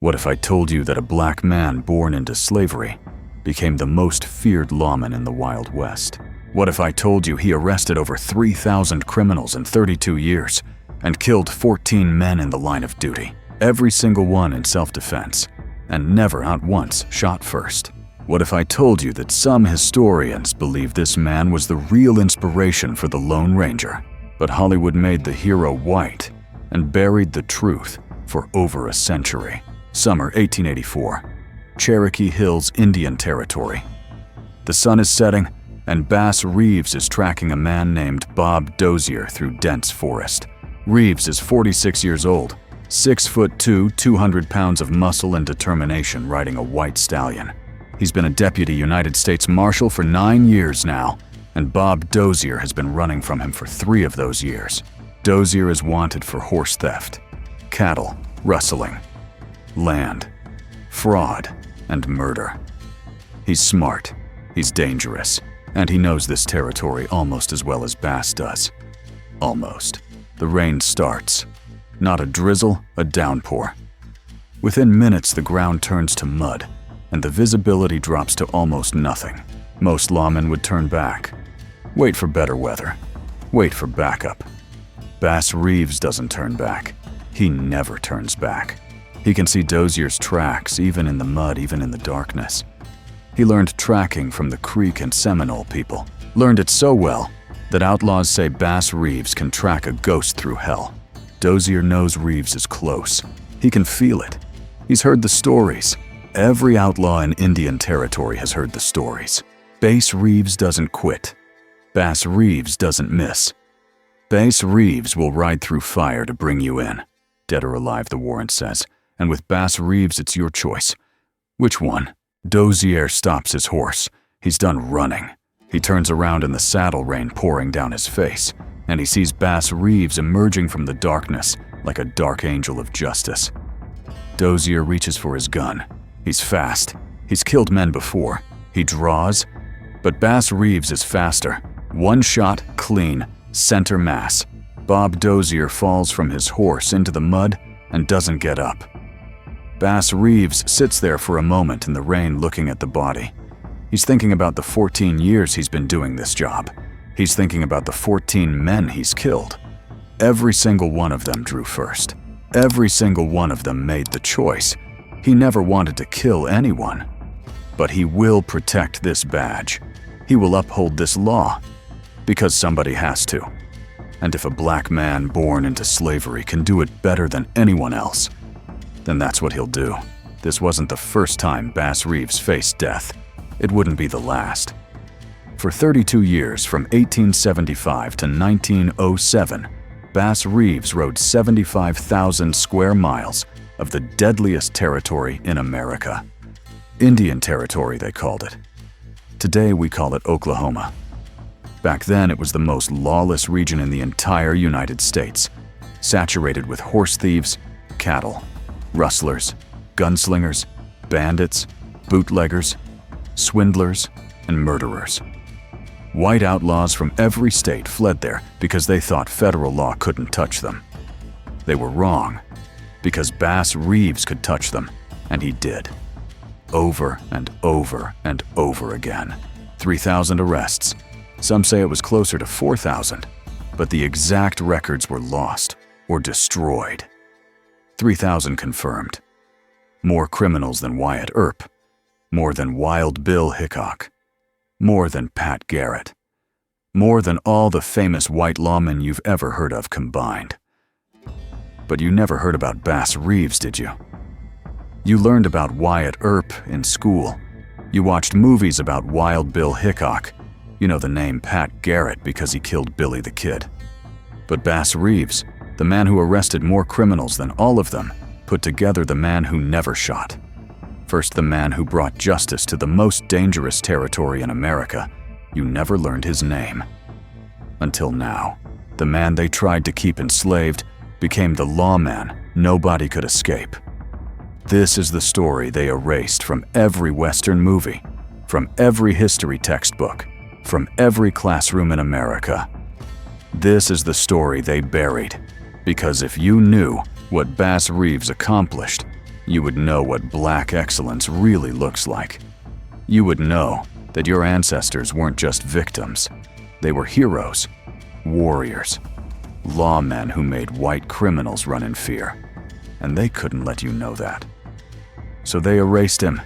What if I told you that a black man born into slavery became the most feared lawman in the Wild West? What if I told you he arrested over 3,000 criminals in 32 years and killed 14 men in the line of duty, every single one in self-defense, and never not once shot first? What if I told you that some historians believe this man was the real inspiration for the Lone Ranger, but Hollywood made the hero white and buried the truth for over a century? Summer 1884, Cherokee Hills, Indian Territory. The sun is setting, and Bass Reeves is tracking a man named Bob Dozier through dense forest. Reeves is 46 years old, 6'2", 200 pounds of muscle and determination riding a white stallion. He's been a deputy United States Marshal for 9 years now, and Bob Dozier has been running from him for 3 of those years. Dozier is wanted for horse theft, cattle rustling, land, fraud, and murder. He's smart, he's dangerous, and he knows this territory almost as well as Bass does. Almost. The rain starts. Not a drizzle, a downpour. Within minutes, the ground turns to mud, and the visibility drops to almost nothing. Most lawmen would turn back. Wait for better weather. Wait for backup. Bass Reeves doesn't turn back. He never turns back. He can see Dozier's tracks, even in the mud, even in the darkness. He learned tracking from the Creek and Seminole people. Learned it so well that outlaws say Bass Reeves can track a ghost through hell. Dozier knows Reeves is close. He can feel it. He's heard the stories. Every outlaw in Indian Territory has heard the stories. Bass Reeves doesn't quit. Bass Reeves doesn't miss. Bass Reeves will ride through fire to bring you in. Dead or alive, the warrant says. And with Bass Reeves, it's your choice. Which one? Dozier stops his horse. He's done running. He turns around in the saddle, rain pouring down his face, and he sees Bass Reeves emerging from the darkness like a dark angel of justice. Dozier reaches for his gun. He's fast. He's killed men before. He draws, but Bass Reeves is faster. One shot, clean, center mass. Bob Dozier falls from his horse into the mud and doesn't get up. Bass Reeves sits there for a moment in the rain looking at the body. He's thinking about the 14 years he's been doing this job. He's thinking about the 14 men he's killed. Every single one of them drew first. Every single one of them made the choice. He never wanted to kill anyone. But he will protect this badge. He will uphold this law. Because somebody has to. And if a black man born into slavery can do it better than anyone else, then that's what he'll do. This wasn't the first time Bass Reeves faced death. It wouldn't be the last. For 32 years, from 1875 to 1907, Bass Reeves rode 75,000 square miles of the deadliest territory in America. Indian Territory, they called it. Today, we call it Oklahoma. Back then, it was the most lawless region in the entire United States, saturated with horse thieves, cattle, rustlers, gunslingers, bandits, bootleggers, swindlers, and murderers. White outlaws from every state fled there because they thought federal law couldn't touch them. They were wrong, because Bass Reeves could touch them, and he did. Over and over and over again. 3,000 arrests. Some say it was closer to 4,000, but the exact records were lost or destroyed. 3,000 confirmed. More criminals than Wyatt Earp. More than Wild Bill Hickok. More than Pat Garrett. More than all the famous white lawmen you've ever heard of combined. But you never heard about Bass Reeves, did you? You learned about Wyatt Earp in school. You watched movies about Wild Bill Hickok. You know the name Pat Garrett because he killed Billy the Kid. But Bass Reeves, the man who arrested more criminals than all of them, put together the man who never shot. First, the man who brought justice to the most dangerous territory in America. You never learned his name. Until now, the man they tried to keep enslaved became the lawman nobody could escape. This is the story they erased from every Western movie, from every history textbook, from every classroom in America. This is the story they buried, because if you knew what Bass Reeves accomplished, you would know what black excellence really looks like. You would know that your ancestors weren't just victims. They were heroes, warriors, lawmen who made white criminals run in fear. And they couldn't let you know that. So they erased him.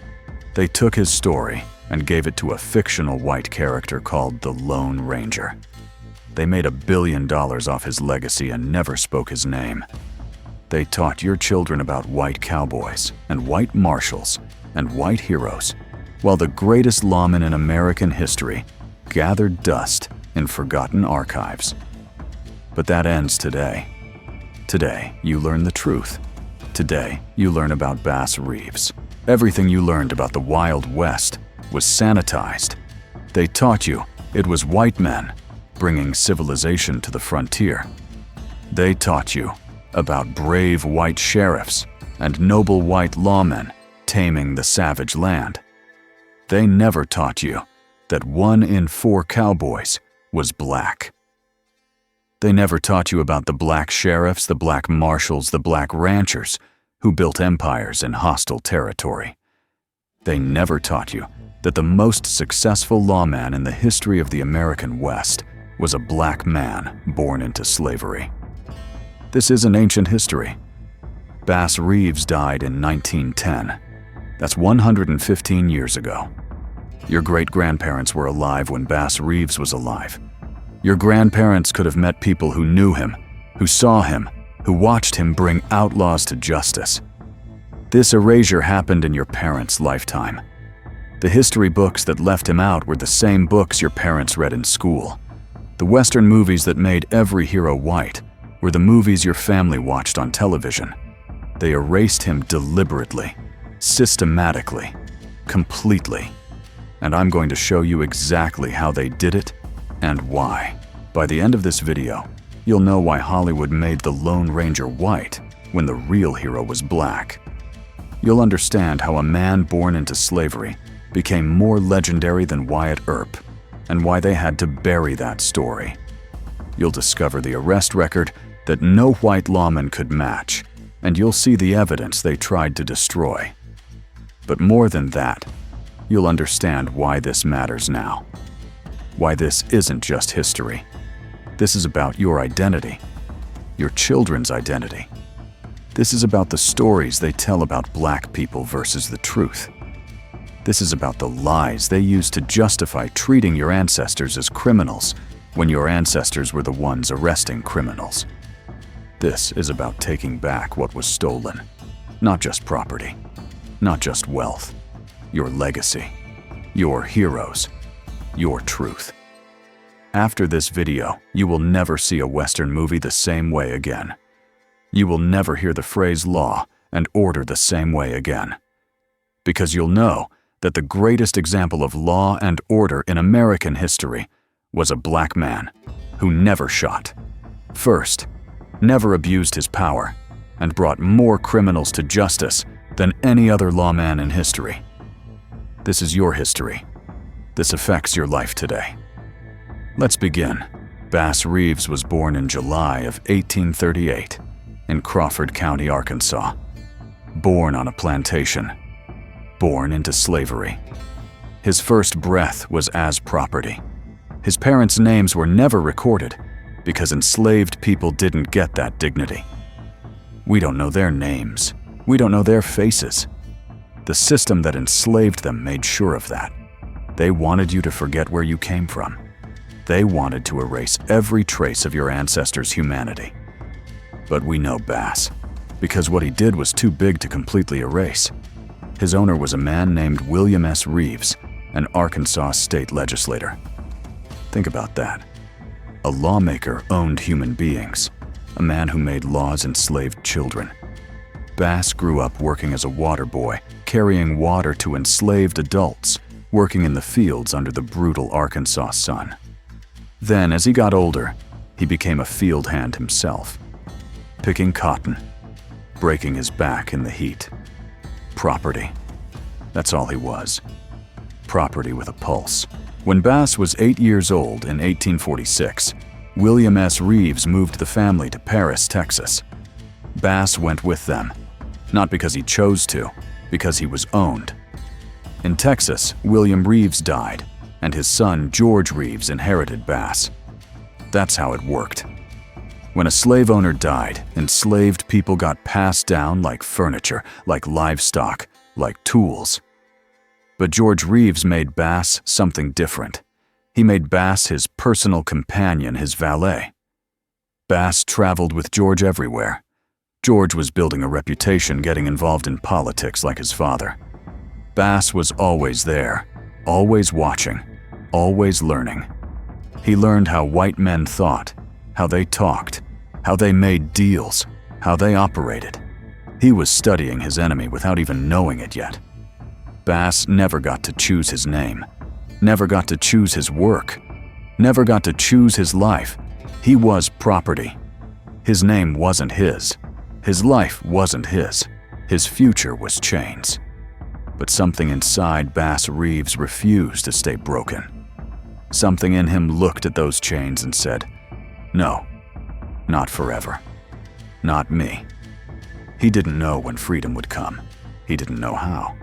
They took his story and gave it to a fictional white character called the Lone Ranger. They made $1 billion off his legacy and never spoke his name. They taught your children about white cowboys and white marshals and white heroes, while the greatest lawmen in American history gathered dust in forgotten archives. But that ends today. Today, you learn the truth. Today, you learn about Bass Reeves. Everything you learned about the Wild West was sanitized. They taught you it was white men bringing civilization to the frontier. They taught you about brave white sheriffs and noble white lawmen taming the savage land. They never taught you that 1 in 4 cowboys was black. They never taught you about the black sheriffs, the black marshals, the black ranchers who built empires in hostile territory. They never taught you that the most successful lawman in the history of the American West was a black man born into slavery. This is an ancient history. Bass Reeves died in 1910. That's 115 years ago. Your great-grandparents were alive when Bass Reeves was alive. Your grandparents could have met people who knew him, who saw him, who watched him bring outlaws to justice. This erasure happened in your parents' lifetime. The history books that left him out were the same books your parents read in school. The Western movies that made every hero white were the movies your family watched on television. They erased him deliberately, systematically, completely. And I'm going to show you exactly how they did it and why. By the end of this video, you'll know why Hollywood made the Lone Ranger white when the real hero was black. You'll understand how a man born into slavery became more legendary than Wyatt Earp, and why they had to bury that story. You'll discover the arrest record that no white lawman could match, and you'll see the evidence they tried to destroy. But more than that, you'll understand why this matters now. Why this isn't just history. This is about your identity, your children's identity. This is about the stories they tell about black people versus the truth. This is about the lies they use to justify treating your ancestors as criminals when your ancestors were the ones arresting criminals. This is about taking back what was stolen. Not just property, not just wealth, your legacy, your heroes, your truth. After this video, you will never see a Western movie the same way again. You will never hear the phrase law and order the same way again. Because you'll know that the greatest example of law and order in American history was a black man who never shot. First, never abused his power, and brought more criminals to justice than any other lawman in history. This is your history. This affects your life today. Let's begin. Bass Reeves was born in July of 1838 in Crawford County, Arkansas. Born on a plantation. Born into slavery. His first breath was as property. His parents' names were never recorded because enslaved people didn't get that dignity. We don't know their names. We don't know their faces. The system that enslaved them made sure of that. They wanted you to forget where you came from. They wanted to erase every trace of your ancestors' humanity. But we know Bass, because what he did was too big to completely erase. His owner was a man named William S. Reeves, an Arkansas state legislator. Think about that. A lawmaker owned human beings, a man who made laws enslaved children. Bass grew up working as a water boy, carrying water to enslaved adults, working in the fields under the brutal Arkansas sun. Then, as he got older, he became a field hand himself, picking cotton, breaking his back in the heat. Property. That's all he was. Property with a pulse. When Bass was 8 years old in 1846, William S. Reeves moved the family to Paris, Texas. Bass went with them. Not because he chose to, because he was owned. In Texas, William Reeves died, and his son George Reeves inherited Bass. That's how it worked. When a slave owner died, enslaved people got passed down like furniture, like livestock, like tools. But George Reeves made Bass something different. He made Bass his personal companion, his valet. Bass traveled with George everywhere. George was building a reputation getting involved in politics like his father. Bass was always there, always watching, always learning. He learned how white men thought, how they talked, how they made deals, how they operated. He was studying his enemy without even knowing it yet. Bass never got to choose his name, never got to choose his work, never got to choose his life. He was property. His name wasn't his. His life wasn't his. His future was chains. But something inside Bass Reeves refused to stay broken. Something in him looked at those chains and said, "No, not forever. Not me." He didn't know when freedom would come. He didn't know how.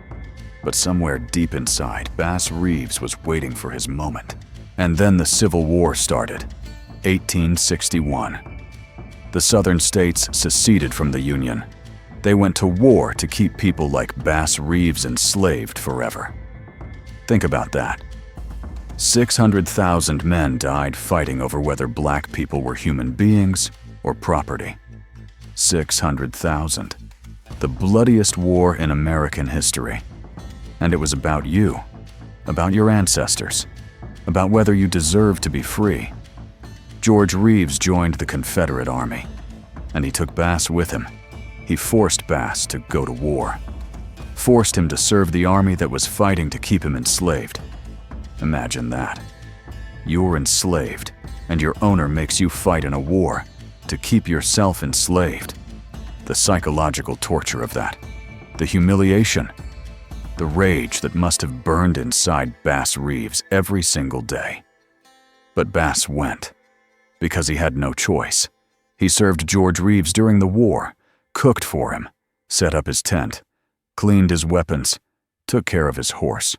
But somewhere deep inside, Bass Reeves was waiting for his moment. And then the Civil War started, 1861. The Southern states seceded from the Union. They went to war to keep people like Bass Reeves enslaved forever. Think about that. 600,000 men died fighting over whether black people were human beings or property. 600,000. The bloodiest war in American history. And it was about you, about your ancestors, about whether you deserved to be free. George Reeves joined the Confederate Army, and he took Bass with him. He forced Bass to go to war, forced him to serve the army that was fighting to keep him enslaved. Imagine that. You're enslaved, and your owner makes you fight in a war to keep yourself enslaved. The psychological torture of that, the humiliation, the rage that must have burned inside Bass Reeves every single day. But Bass went, because he had no choice. He served George Reeves during the war, cooked for him, set up his tent, cleaned his weapons, took care of his horse.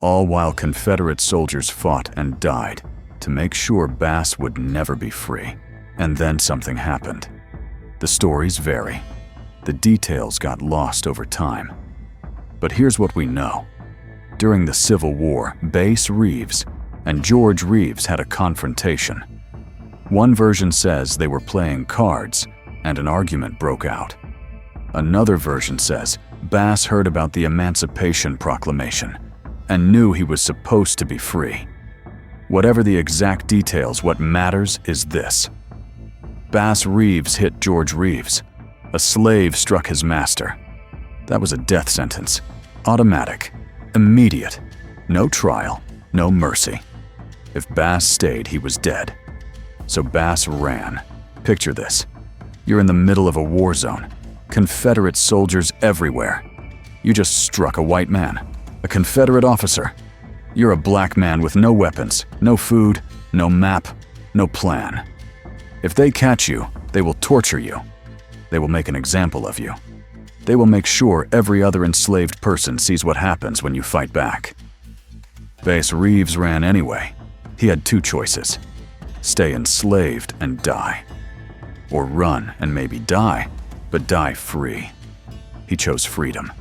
All while Confederate soldiers fought and died to make sure Bass would never be free. And then something happened. The stories vary. The details got lost over time. But here's what we know. During the Civil War, Bass Reeves and George Reeves had a confrontation. One version says they were playing cards and an argument broke out. Another version says Bass heard about the Emancipation Proclamation and knew he was supposed to be free. Whatever the exact details, what matters is this. Bass Reeves hit George Reeves. A slave struck his master. That was a death sentence. Automatic. Immediate. No trial. No mercy. If Bass stayed, he was dead. So Bass ran. Picture this. You're in the middle of a war zone. Confederate soldiers everywhere. You just struck a white man. A Confederate officer. You're a black man with no weapons, no food, no map, no plan. If they catch you, they will torture you. They will make an example of you. They will make sure every other enslaved person sees what happens when you fight back. Bass Reeves ran anyway. He had two choices. Stay enslaved and die. Or run and maybe die, but die free. He chose freedom.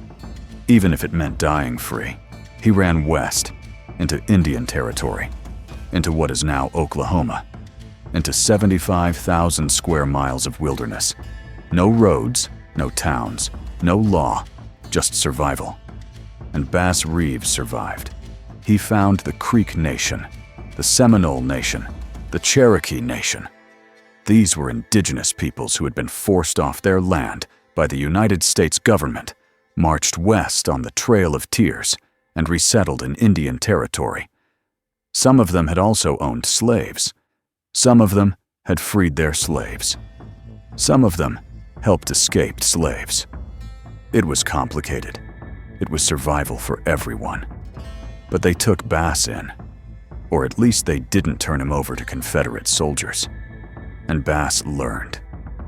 Even if it meant dying free. He ran west, into Indian Territory, into what is now Oklahoma, into 75,000 square miles of wilderness. No roads, no towns, no law, just survival. And Bass Reeves survived. He found the Creek Nation, the Seminole Nation, the Cherokee Nation. These were indigenous peoples who had been forced off their land by the United States government, marched west on the Trail of Tears, and resettled in Indian Territory. Some of them had also owned slaves. Some of them had freed their slaves. Some of them helped escaped slaves. It was complicated. It was survival for everyone. But they took Bass in. Or at least they didn't turn him over to Confederate soldiers. And Bass learned.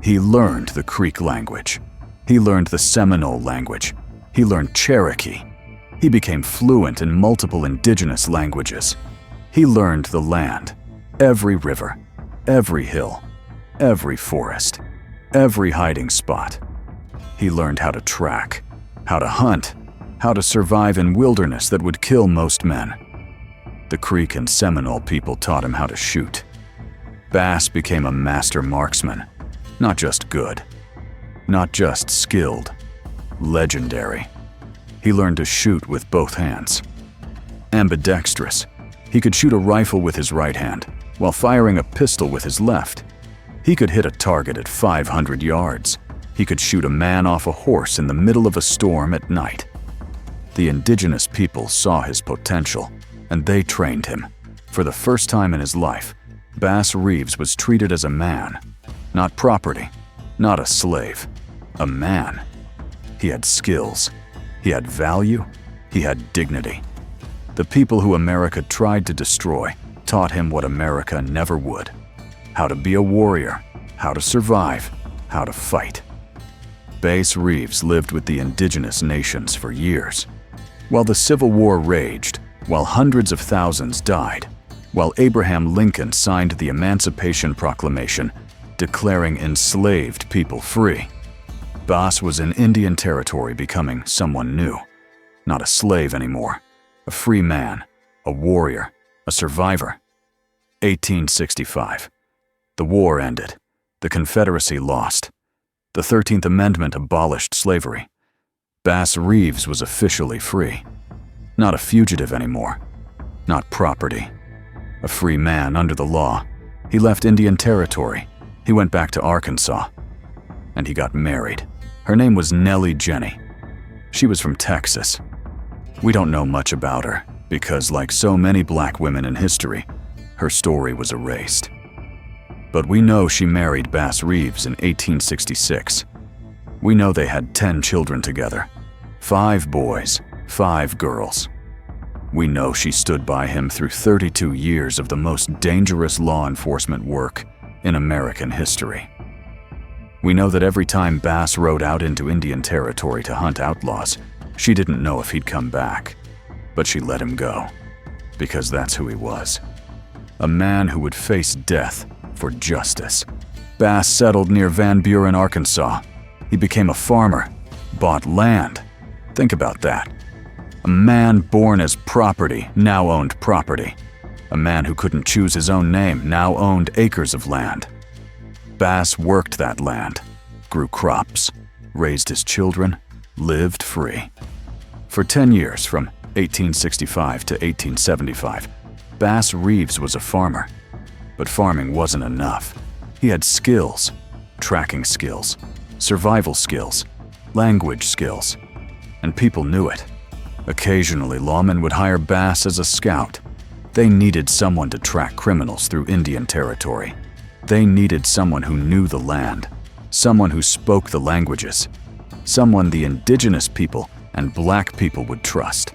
He learned the Creek language. He learned the Seminole language. He learned Cherokee. He became fluent in multiple indigenous languages. He learned the land, every river, every hill, every forest, every hiding spot. He learned how to track, how to hunt, how to survive in wilderness that would kill most men. The Creek and Seminole people taught him how to shoot. Bass became a master marksman, not just good, not just skilled, legendary. He learned to shoot with both hands. Ambidextrous, he could shoot a rifle with his right hand while firing a pistol with his left. He could hit a target at 500 yards. He could shoot a man off a horse in the middle of a storm at night. The indigenous people saw his potential, and they trained him. For the first time in his life, Bass Reeves was treated as a man, not property, not a slave, a man. He had skills, he had value, he had dignity. The people who America tried to destroy taught him what America never would: how to be a warrior, how to survive, how to fight. Bass Reeves lived with the indigenous nations for years. While the Civil War raged, while hundreds of thousands died, while Abraham Lincoln signed the Emancipation Proclamation declaring enslaved people free, Bass was in Indian Territory becoming someone new. Not a slave anymore, a free man, a warrior, a survivor. 1865. The war ended. The Confederacy lost. The 13th Amendment abolished slavery. Bass Reeves was officially free. Not a fugitive anymore. Not property. A free man under the law. He left Indian Territory. He went back to Arkansas. And he got married. Her name was Nellie Jenny. She was from Texas. We don't know much about her because, like so many black women in history, her story was erased. But we know she married Bass Reeves in 1866. We know they had 10 children together, 5 boys, 5 girls. We know she stood by him through 32 years of the most dangerous law enforcement work in American history. We know that every time Bass rode out into Indian Territory to hunt outlaws, she didn't know if he'd come back, but she let him go, because that's who he was. A man who would face death for justice. Bass settled near Van Buren, Arkansas. He became a farmer, bought land. Think about that. A man born as property now owned property. A man who couldn't choose his own name now owned acres of land. Bass worked that land, grew crops, raised his children, lived free. For 10 years, from 1865 to 1875, Bass Reeves was a farmer. But farming wasn't enough. He had skills, tracking skills, survival skills, language skills, and people knew it. Occasionally, lawmen would hire Bass as a scout. They needed someone to track criminals through Indian Territory. They needed someone who knew the land, someone who spoke the languages, someone the indigenous people and black people would trust.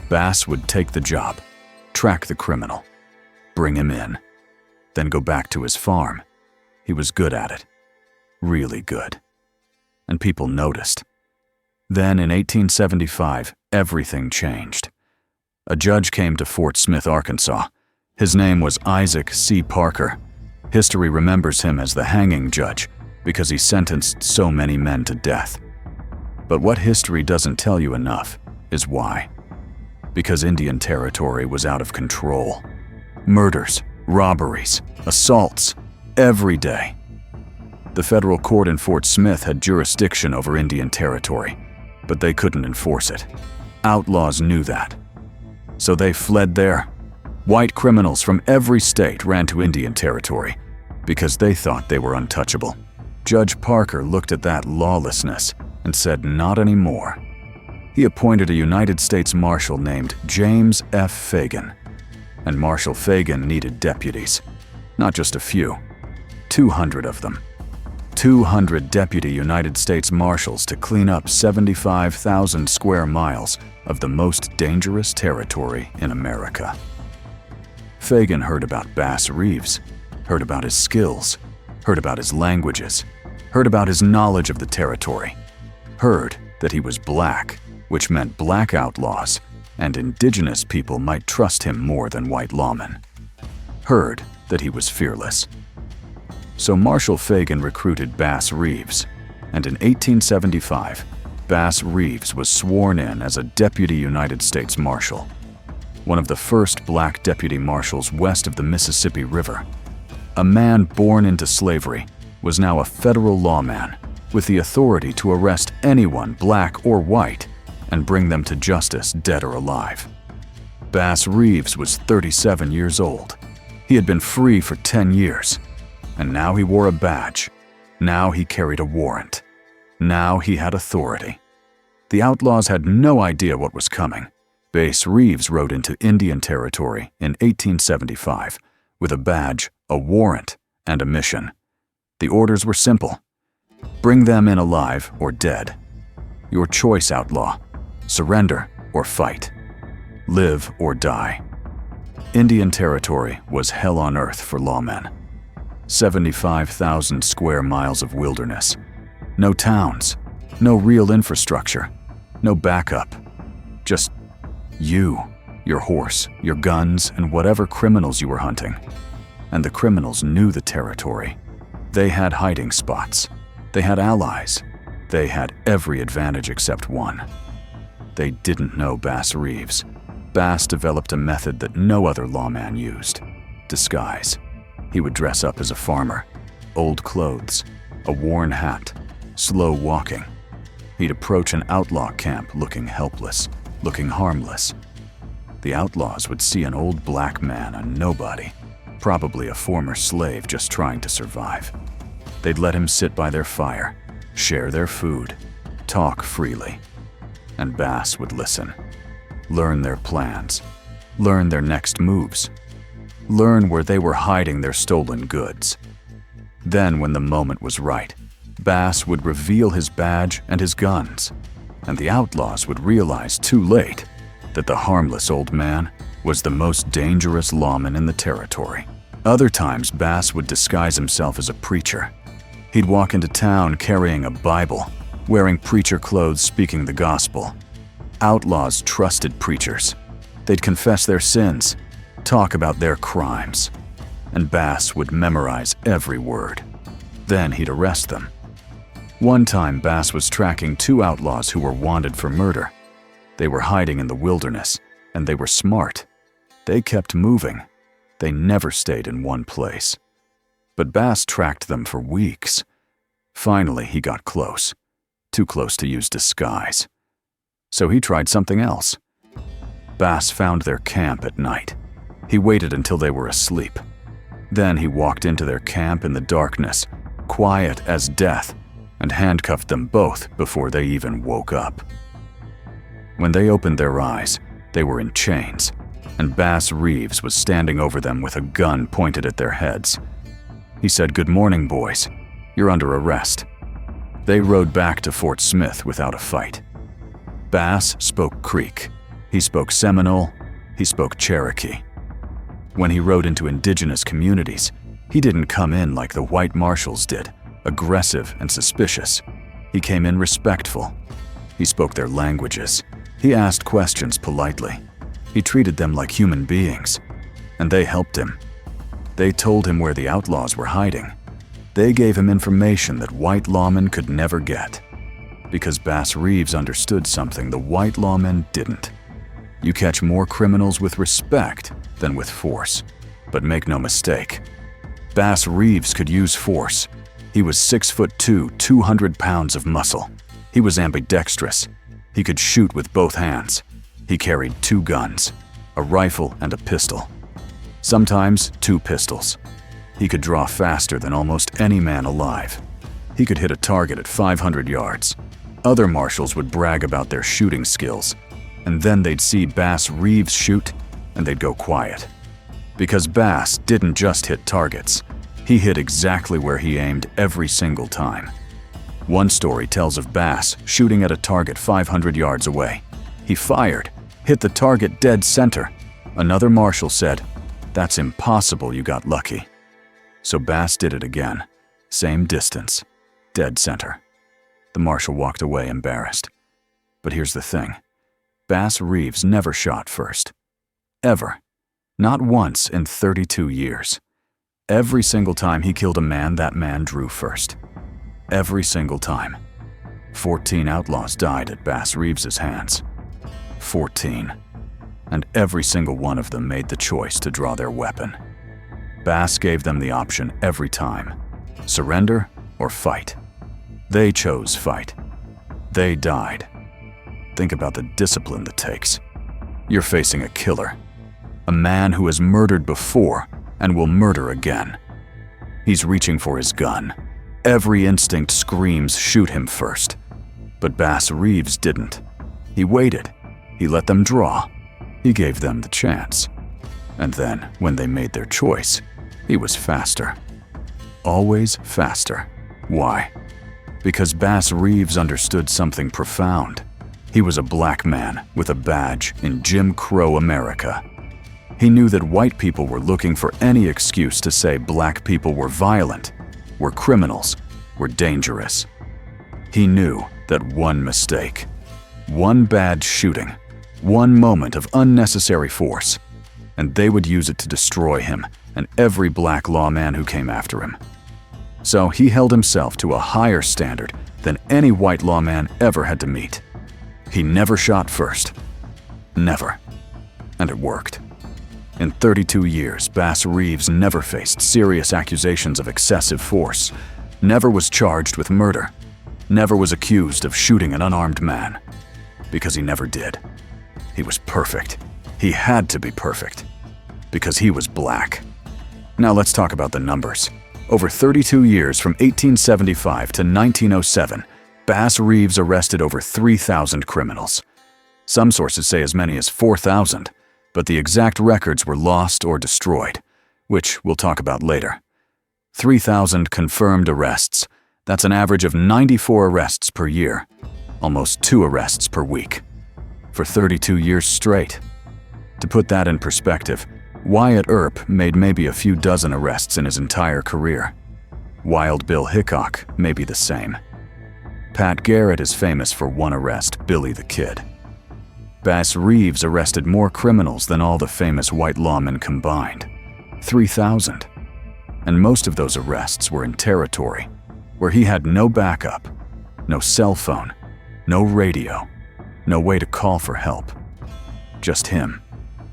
Bass would take the job, track the criminal, bring him in, then go back to his farm. He was good at it, really good. And people noticed. Then in 1875, everything changed. A judge came to Fort Smith, Arkansas. His name was Isaac C. Parker. History remembers him as the hanging judge because he sentenced so many men to death. But what history doesn't tell you enough is why. Because Indian Territory was out of control. Murders, robberies, assaults, every day. The federal court in Fort Smith had jurisdiction over Indian Territory, but they couldn't enforce it. Outlaws knew that. So they fled there. White criminals from every state ran to Indian Territory because they thought they were untouchable. Judge Parker looked at that lawlessness and said not anymore. He appointed a United States Marshal named James F. Fagan. And Marshal Fagan needed deputies. Not just a few. 200 of them. 200 deputy United States Marshals to clean up 75,000 square miles of the most dangerous territory in America. Fagan heard about Bass Reeves, heard about his skills, heard about his languages, heard about his knowledge of the territory, Heard that he was black, which meant black outlaws, and indigenous people might trust him more than white lawmen. Heard that he was fearless. So Marshal Fagan recruited Bass Reeves, and in 1875, Bass Reeves was sworn in as a Deputy United States Marshal, one of the first black deputy marshals west of the Mississippi River. A man born into slavery was now a federal lawman with the authority to arrest anyone, black or white, and bring them to justice, dead or alive. Bass Reeves was 37 years old. He had been free for 10 years, and now he wore a badge. Now he carried a warrant. Now he had authority. The outlaws had no idea what was coming. Bass Reeves rode into Indian Territory in 1875 with a badge, a warrant, and a mission. The orders were simple. Bring them in alive or dead. Your choice, outlaw. Surrender or fight. Live or die. Indian Territory was hell on earth for lawmen. 75,000 square miles of wilderness. No towns, no real infrastructure, no backup. Just you, your horse, your guns, and whatever criminals you were hunting. And the criminals knew the territory. They had hiding spots. They had allies. They had every advantage except one. They didn't know Bass Reeves. Bass developed a method that no other lawman used: disguise. He would dress up as a farmer, old clothes, a worn hat, slow walking. He'd approach an outlaw camp looking helpless, looking harmless. The outlaws would see an old black man, a nobody, probably a former slave just trying to survive. They'd let him sit by their fire, share their food, talk freely. And Bass would listen, learn their plans, learn their next moves, learn where they were hiding their stolen goods. Then, when the moment was right, Bass would reveal his badge and his guns, and the outlaws would realize too late that the harmless old man was the most dangerous lawman in the territory. Other times, Bass would disguise himself as a preacher. He'd walk into town carrying a Bible, wearing preacher clothes, speaking the gospel. Outlaws trusted preachers. They'd confess their sins, talk about their crimes, and Bass would memorize every word. Then he'd arrest them. One time, Bass was tracking two outlaws who were wanted for murder. They were hiding in the wilderness, and they were smart. They kept moving. They never stayed in one place. But Bass tracked them for weeks. Finally, he got close. Too close to use disguise. So he tried something else. Bass found their camp at night. He waited until they were asleep. Then he walked into their camp in the darkness, quiet as death, and handcuffed them both before they even woke up. When they opened their eyes, they were in chains, and Bass Reeves was standing over them with a gun pointed at their heads. He said, "Good morning, boys. You're under arrest." They rode back to Fort Smith without a fight. Bass spoke Creek. He spoke Seminole. He spoke Cherokee. When he rode into indigenous communities, he didn't come in like the white marshals did, aggressive and suspicious. He came in respectful. He spoke their languages. He asked questions politely. He treated them like human beings, and they helped him. They told him where the outlaws were hiding. They gave him information that white lawmen could never get. Because Bass Reeves understood something the white lawmen didn't. You catch more criminals with respect than with force. But make no mistake, Bass Reeves could use force. He was 6'2", 200 pounds of muscle. He was ambidextrous. He could shoot with both hands. He carried two guns, a rifle and a pistol. Sometimes 2 pistols. He could draw faster than almost any man alive. He could hit a target at 500 yards. Other marshals would brag about their shooting skills, and then they'd see Bass Reeves shoot, and they'd go quiet. Because Bass didn't just hit targets. He hit exactly where he aimed every single time. One story tells of Bass shooting at a target 500 yards away. He fired, hit the target dead center. Another marshal said, "That's impossible, you got lucky." So Bass did it again. Same distance, dead center. The marshal walked away embarrassed. But here's the thing. Bass Reeves never shot first. Ever. Not once in 32 years. Every single time he killed a man, that man drew first. Every single time. 14 outlaws died at Bass Reeves's hands. 14. And every single one of them made the choice to draw their weapon. Bass gave them the option every time. Surrender or fight. They chose fight. They died. Think about the discipline that takes. You're facing a killer. A man who has murdered before and will murder again. He's reaching for his gun. Every instinct screams, shoot him first. But Bass Reeves didn't. He waited. He let them draw. He gave them the chance. And then, when they made their choice, he was faster. Always faster. Why? Because Bass Reeves understood something profound. He was a black man with a badge in Jim Crow America. He knew that white people were looking for any excuse to say black people were violent, were criminals, were dangerous. He knew that one mistake, one bad shooting, one moment of unnecessary force, and they would use it to destroy him and every black lawman who came after him. So he held himself to a higher standard than any white lawman ever had to meet. He never shot first. Never. And it worked. In 32 years, Bass Reeves never faced serious accusations of excessive force, never was charged with murder, never was accused of shooting an unarmed man. Because he never did. He was perfect. He had to be perfect. Because he was black. Now let's talk about the numbers. Over 32 years, from 1875 to 1907, Bass Reeves arrested over 3,000 criminals. Some sources say as many as 4,000, but the exact records were lost or destroyed, which we'll talk about later. 3,000 confirmed arrests. That's an average of 94 arrests per year, almost 2 arrests per week, for 32 years straight. To put that in perspective, Wyatt Earp made maybe a few dozen arrests in his entire career. Wild Bill Hickok may be the same. Pat Garrett is famous for one arrest, Billy the Kid. Bass Reeves arrested more criminals than all the famous white lawmen combined, 3,000. And most of those arrests were in territory where he had no backup, no cell phone, no radio, no way to call for help. Just him,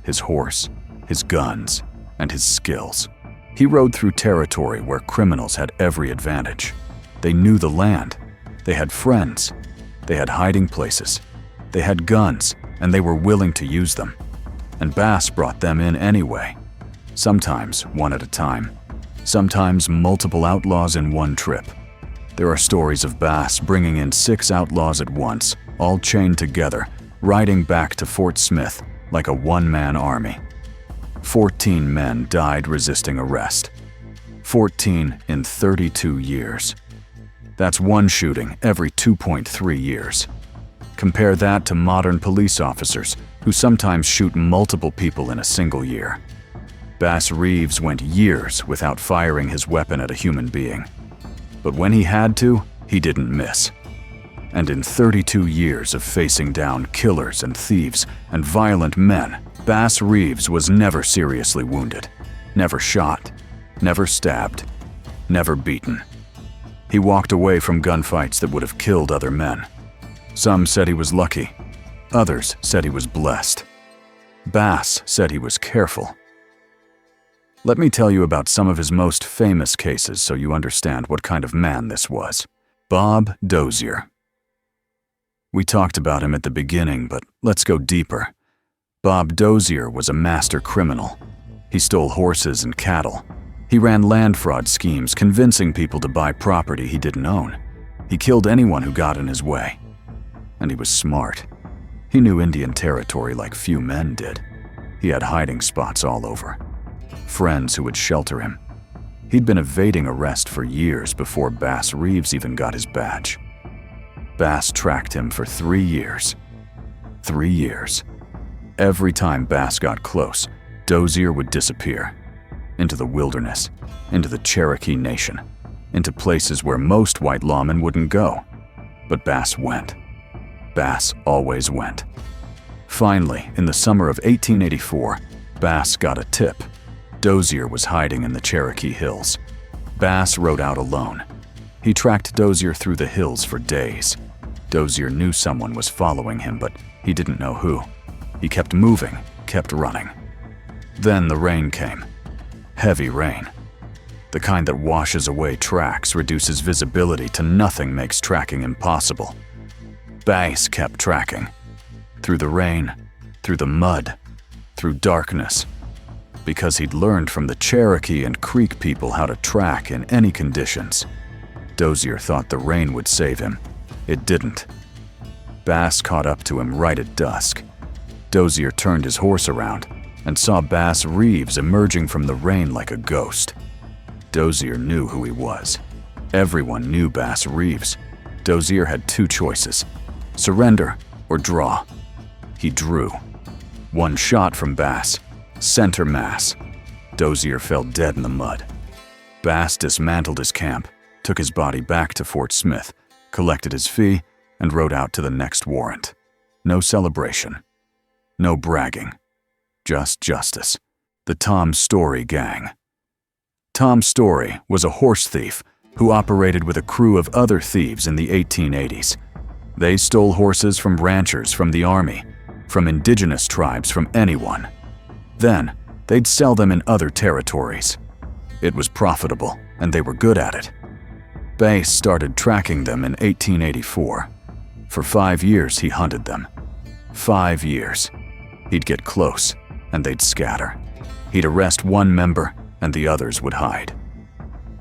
his horse, his guns, and his skills. He rode through territory where criminals had every advantage. They knew the land. They had friends. They had hiding places. They had guns, and they were willing to use them. And Bass brought them in anyway. Sometimes one at a time. Sometimes multiple outlaws in one trip. There are stories of Bass bringing in 6 outlaws at once, all chained together, riding back to Fort Smith like a one-man army. 14 men died resisting arrest. 14 in 32 years. That's one shooting every 2.3 years. Compare that to modern police officers who sometimes shoot multiple people in a single year. Bass Reeves went years without firing his weapon at a human being. But when he had to, he didn't miss. And in 32 years of facing down killers and thieves and violent men, Bass Reeves was never seriously wounded, never shot, never stabbed, never beaten. He walked away from gunfights that would have killed other men. Some said he was lucky. Others said he was blessed. Bass said he was careful. Let me tell you about some of his most famous cases so you understand what kind of man this was. Bob Dozier. We talked about him at the beginning, but let's go deeper. Bob Dozier was a master criminal. He stole horses and cattle. He ran land fraud schemes, convincing people to buy property he didn't own. He killed anyone who got in his way. And he was smart. He knew Indian territory like few men did. He had hiding spots all over. Friends who would shelter him. He'd been evading arrest for years before Bass Reeves even got his badge. Bass tracked him for 3 years. 3 years. Every time Bass got close, Dozier would disappear. Into the wilderness, into the Cherokee Nation, into places where most white lawmen wouldn't go. But Bass went. Bass always went. Finally, in the summer of 1884, Bass got a tip. Dozier was hiding in the Cherokee Hills. Bass rode out alone. He tracked Dozier through the hills for days. Dozier knew someone was following him, but he didn't know who. He kept moving, kept running. Then the rain came. Heavy rain. The kind that washes away tracks, reduces visibility to nothing, makes tracking impossible. Bass kept tracking. Through the rain, through the mud, through darkness. Because he'd learned from the Cherokee and Creek people how to track in any conditions. Dozier thought the rain would save him. It didn't. Bass caught up to him right at dusk. Dozier turned his horse around and saw Bass Reeves emerging from the rain like a ghost. Dozier knew who he was. Everyone knew Bass Reeves. Dozier had two choices: surrender or draw. He drew. One shot from Bass, center mass. Dozier fell dead in the mud. Bass dismantled his camp, took his body back to Fort Smith, collected his fee, and rode out to the next warrant. No celebration. No bragging. Just justice. The Tom Story Gang. Tom Story was a horse thief who operated with a crew of other thieves in the 1880s. They stole horses from ranchers, from the army, from indigenous tribes, from anyone. Then, they'd sell them in other territories. It was profitable, and they were good at it. Bass started tracking them in 1884. For 5 years, he hunted them. 5 years. He'd get close, and they'd scatter. He'd arrest one member, and the others would hide.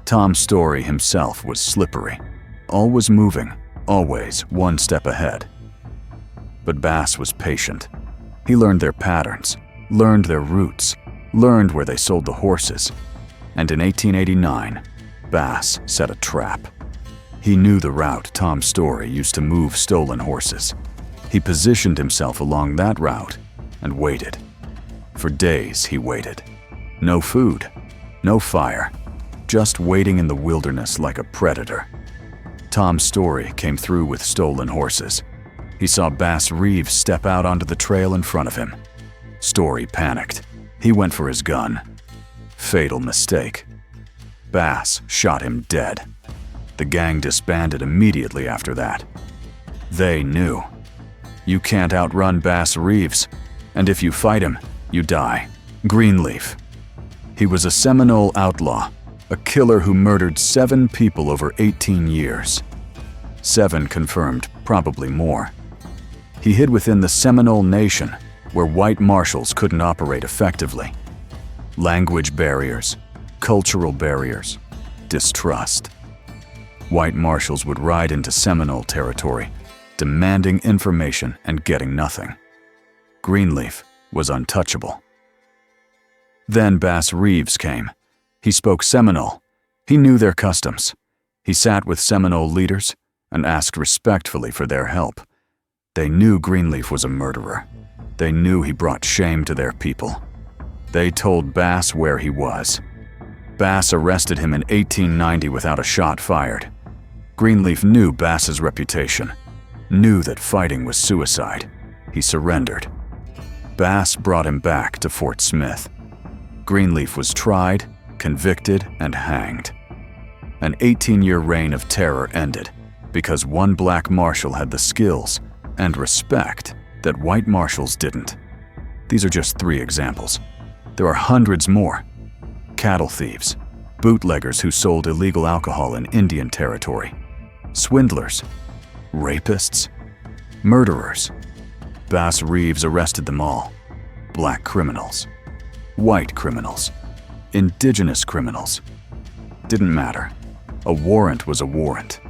Tom Story himself was slippery, always moving, always one step ahead. But Bass was patient. He learned their patterns, learned their routes, learned where they sold the horses. And in 1889, Bass set a trap. He knew the route Tom Story used to move stolen horses. He positioned himself along that route and waited. For days he waited. No food, no fire, just waiting in the wilderness like a predator. Tom Story came through with stolen horses. He saw Bass Reeves step out onto the trail in front of him. Story panicked. He went for his gun. Fatal mistake. Bass shot him dead. The gang disbanded immediately after that. They knew. You can't outrun Bass Reeves, and if you fight him, you die. Greenleaf. He was a Seminole outlaw, a killer who murdered 7 people over 18 years. 7 confirmed, probably more. He hid within the Seminole Nation, where white marshals couldn't operate effectively. Language barriers, cultural barriers, distrust. White marshals would ride into Seminole territory, demanding information and getting nothing. Greenleaf was untouchable. Then Bass Reeves came. He spoke Seminole. He knew their customs. He sat with Seminole leaders and asked respectfully for their help. They knew Greenleaf was a murderer. They knew he brought shame to their people. They told Bass where he was. Bass arrested him in 1890 without a shot fired. Greenleaf knew Bass's reputation, knew that fighting was suicide. He surrendered. Bass brought him back to Fort Smith. Greenleaf was tried, convicted, and hanged. An 18-year reign of terror ended because one black marshal had the skills and respect that white marshals didn't. These are just 3 examples. There are hundreds more. Cattle thieves, bootleggers who sold illegal alcohol in Indian territory, swindlers, rapists, murderers. Bass Reeves arrested them all. Black criminals, white criminals, indigenous criminals. Didn't matter. A warrant was a warrant.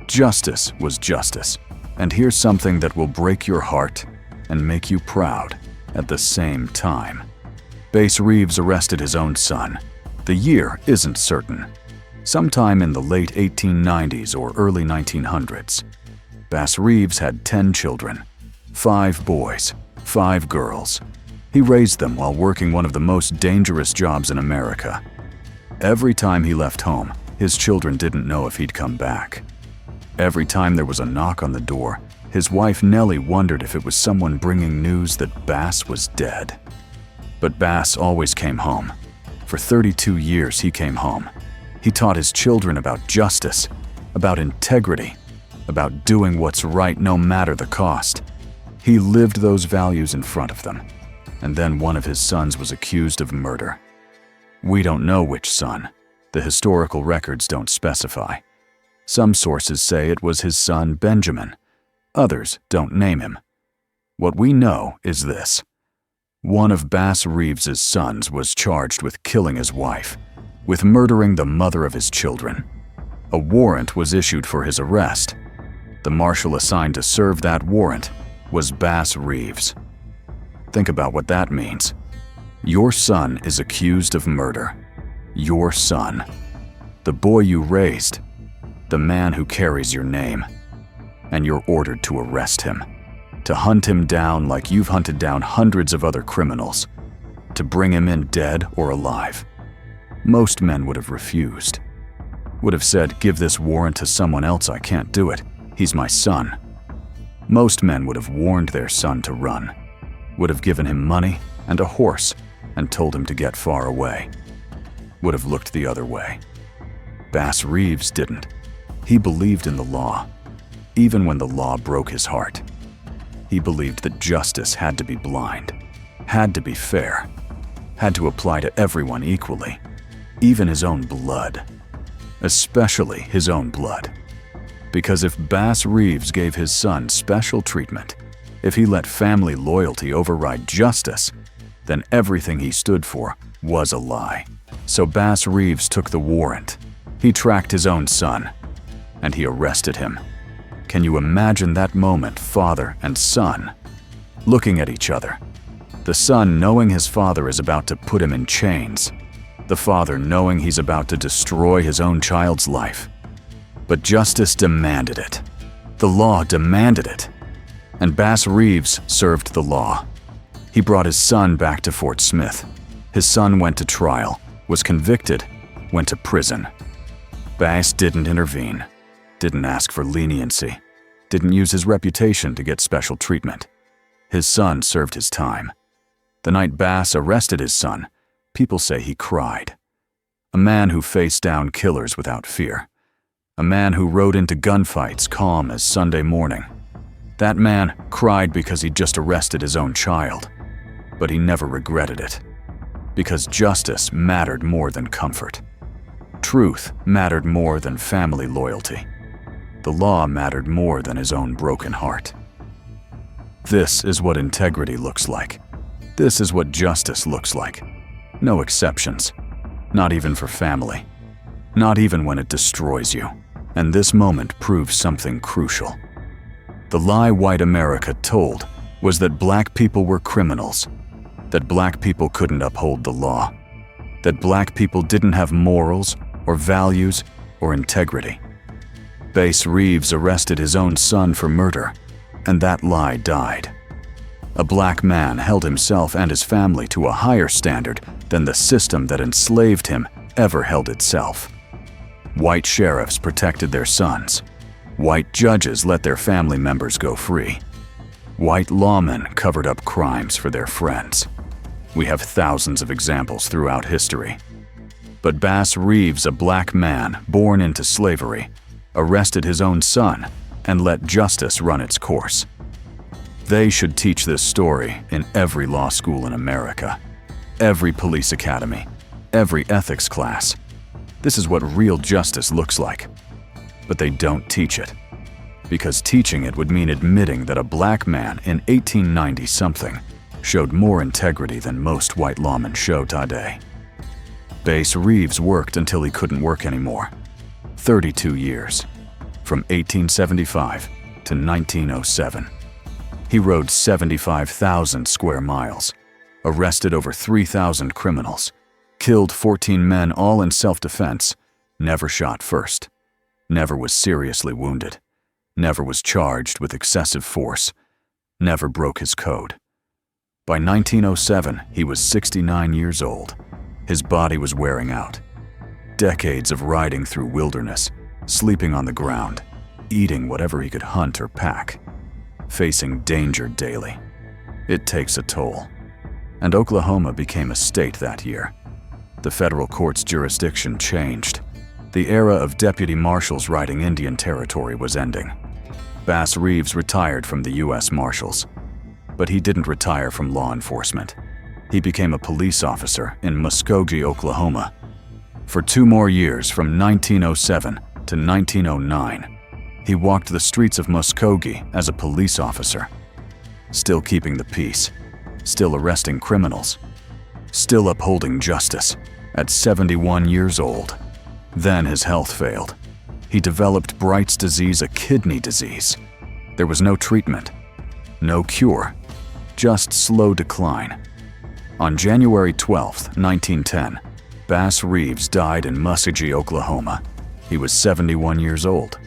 Justice was justice. And here's something that will break your heart and make you proud at the same time. Bass Reeves arrested his own son. The year isn't certain. Sometime in the late 1890s or early 1900s. Bass Reeves had 10 children, 5 boys, 5 girls. He raised them while working one of the most dangerous jobs in America. Every time he left home, his children didn't know if he'd come back. Every time there was a knock on the door, his wife Nellie wondered if it was someone bringing news that Bass was dead. But Bass always came home. For 32 years he came home. He taught his children about justice, about integrity, about doing what's right no matter the cost. He lived those values in front of them. And then one of his sons was accused of murder. We don't know which son. The historical records don't specify. Some sources say it was his son Benjamin. Others don't name him. What we know is this. One of Bass Reeves's sons was charged with killing his wife, with murdering the mother of his children. A warrant was issued for his arrest. The marshal assigned to serve that warrant was Bass Reeves. Think about what that means. Your son is accused of murder. Your son. The boy you raised. The man who carries your name. And you're ordered to arrest him. To hunt him down like you've hunted down hundreds of other criminals. To bring him in dead or alive. Most men would have refused. Would have said, give this warrant to someone else, I can't do it. He's my son. Most men would have warned their son to run. Would have given him money and a horse and told him to get far away. Would have looked the other way. Bass Reeves didn't. He believed in the law, even when the law broke his heart. He believed that justice had to be blind, had to be fair, had to apply to everyone equally, even his own blood, especially his own blood. Because if Bass Reeves gave his son special treatment, if he let family loyalty override justice, then everything he stood for was a lie. So Bass Reeves took the warrant. He tracked his own son, and he arrested him. Can you imagine that moment, father and son, looking at each other? The son knowing his father is about to put him in chains. The father knowing he's about to destroy his own child's life. But justice demanded it. The law demanded it. And Bass Reeves served the law. He brought his son back to Fort Smith. His son went to trial, was convicted, went to prison. Bass didn't intervene, didn't ask for leniency, didn't use his reputation to get special treatment. His son served his time. The night Bass arrested his son, people say he cried. A man who faced down killers without fear. A man who rode into gunfights calm as Sunday morning. That man cried because he'd just arrested his own child. But he never regretted it. Because justice mattered more than comfort. Truth mattered more than family loyalty. The law mattered more than his own broken heart. This is what integrity looks like. This is what justice looks like. No exceptions. Not even for family. Not even when it destroys you. And this moment proves something crucial. The lie white America told was that black people were criminals, that black people couldn't uphold the law, that black people didn't have morals or values or integrity. Bass Reeves arrested his own son for murder, and that lie died. A black man held himself and his family to a higher standard than the system that enslaved him ever held itself. White sheriffs protected their sons. White judges let their family members go free. White lawmen covered up crimes for their friends. We have thousands of examples throughout history. But Bass Reeves, a black man born into slavery, arrested his own son and let justice run its course. They should teach this story in every law school in America, every police academy, every ethics class. This is what real justice looks like. But they don't teach it. Because teaching it would mean admitting that a black man in 1890-something showed more integrity than most white lawmen show today. Bass Reeves worked until he couldn't work anymore. 32 years. From 1875 to 1907. He rode 75,000 square miles, arrested over 3,000 criminals, killed 14 men all in self-defense, never shot first, never was seriously wounded, never was charged with excessive force, never broke his code. By 1907, he was 69 years old. His body was wearing out. Decades of riding through wilderness, sleeping on the ground, eating whatever he could hunt or pack, facing danger daily. It takes a toll. And Oklahoma became a state that year. The federal court's jurisdiction changed. The era of deputy marshals riding Indian territory was ending. Bass Reeves retired from the U.S. Marshals. But he didn't retire from law enforcement. He became a police officer in Muskogee, Oklahoma. For 2 more years, from 1907 to 1909, he walked the streets of Muskogee as a police officer, still keeping the peace, still arresting criminals, still upholding justice at 71 years old. Then his health failed. He developed Bright's disease, a kidney disease. There was no treatment, no cure, just slow decline. On January 12, 1910, Bass Reeves died in Muskogee, Oklahoma. He was 71 years old,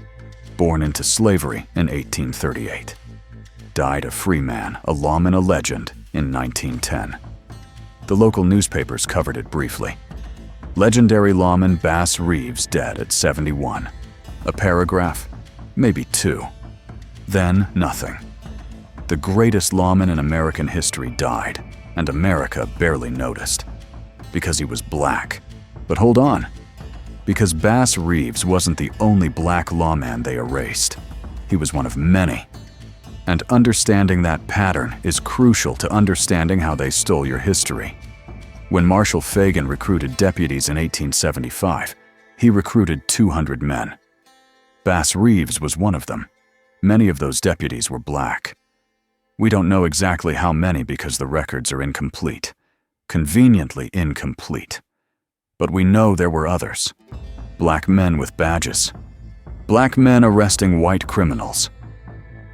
born into slavery in 1838. Died a free man, a lawman, a legend in 1910. The local newspapers covered it briefly. Legendary lawman Bass Reeves dead at 71. A paragraph, maybe 2. Then nothing. The greatest lawman in American history died, and America barely noticed. Because he was black. But hold on. Because Bass Reeves wasn't the only black lawman they erased. He was one of many. And understanding that pattern is crucial to understanding how they stole your history. When Marshal Fagan recruited deputies in 1875, he recruited 200 men. Bass Reeves was one of them. Many of those deputies were black. We don't know exactly how many because the records are incomplete. Conveniently incomplete. But we know there were others. Black men with badges. Black men arresting white criminals.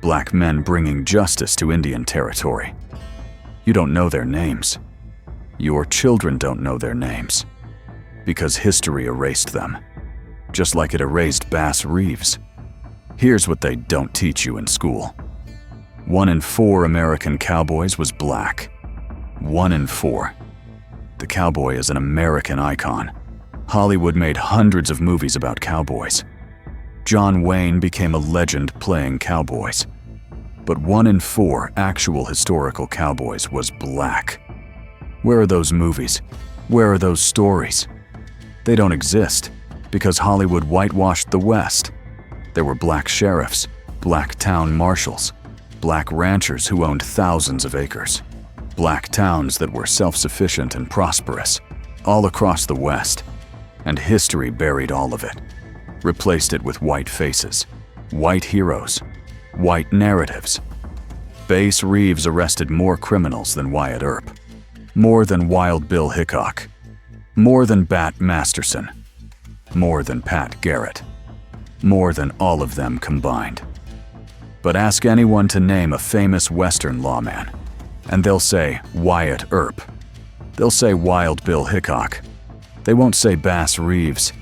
Black men bringing justice to Indian territory. You don't know their names. Your children don't know their names. Because history erased them. Just like it erased Bass Reeves. Here's what they don't teach you in school. 1 in 4 American cowboys was black. 1 in 4. The cowboy is an American icon. Hollywood made hundreds of movies about cowboys. John Wayne became a legend playing cowboys. But 1 in 4 actual historical cowboys was black. Where are those movies? Where are those stories? They don't exist because Hollywood whitewashed the West. There were black sheriffs, black town marshals, black ranchers who owned thousands of acres, black towns that were self-sufficient and prosperous, all across the West. And history buried all of it, replaced it with white faces, white heroes, white narratives. Bass Reeves arrested more criminals than Wyatt Earp, more than Wild Bill Hickok, more than Bat Masterson, more than Pat Garrett, more than all of them combined. But ask anyone to name a famous Western lawman, and they'll say Wyatt Earp. They'll say Wild Bill Hickok. They won't say Bass Reeves.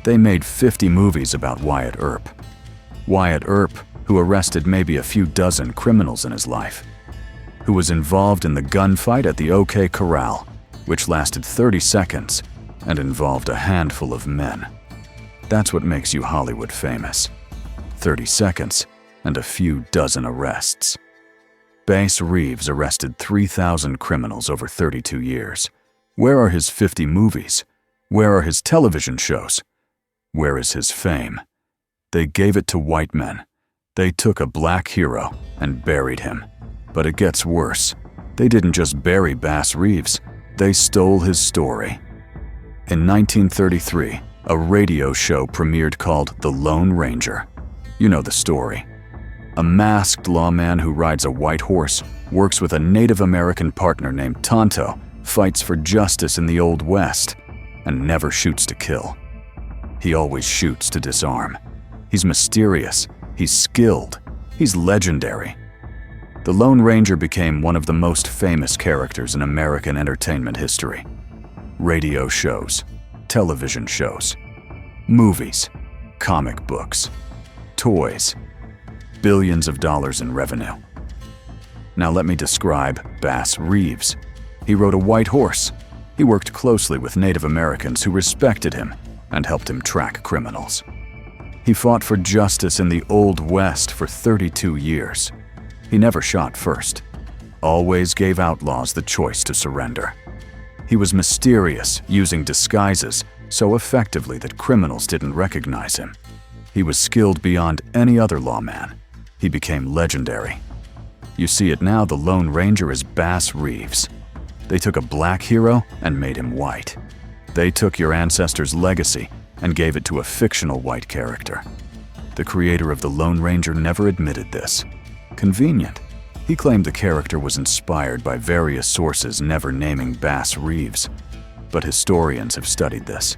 They made 50 movies about Wyatt Earp. Wyatt Earp, who arrested maybe a few dozen criminals in his life, who was involved in the gunfight at the OK Corral, which lasted 30 seconds and involved a handful of men. That's what makes you Hollywood famous. 30 seconds and a few dozen arrests. Bass Reeves arrested 3,000 criminals over 32 years. Where are his 50 movies? Where are his television shows? Where is his fame? They gave it to white men. They took a black hero and buried him. But it gets worse. They didn't just bury Bass Reeves, they stole his story. In 1933, a radio show premiered called The Lone Ranger. You know the story. A masked lawman who rides a white horse, works with a Native American partner named Tonto, fights for justice in the Old West, and never shoots to kill. He always shoots to disarm. He's mysterious, he's skilled, he's legendary. The Lone Ranger became one of the most famous characters in American entertainment history. Radio shows, television shows, movies, comic books, toys, billions of dollars in revenue. Now let me describe Bass Reeves. He rode a white horse. He worked closely with Native Americans who respected him and helped him track criminals. He fought for justice in the Old West for 32 years. He never shot first, always gave outlaws the choice to surrender. He was mysterious, using disguises so effectively that criminals didn't recognize him. He was skilled beyond any other lawman. He became legendary. You see it now, the Lone Ranger is Bass Reeves. They took a black hero and made him white. They took your ancestors' legacy and gave it to a fictional white character. The creator of the Lone Ranger never admitted this. Convenient. He claimed the character was inspired by various sources, never naming Bass Reeves. But historians have studied this.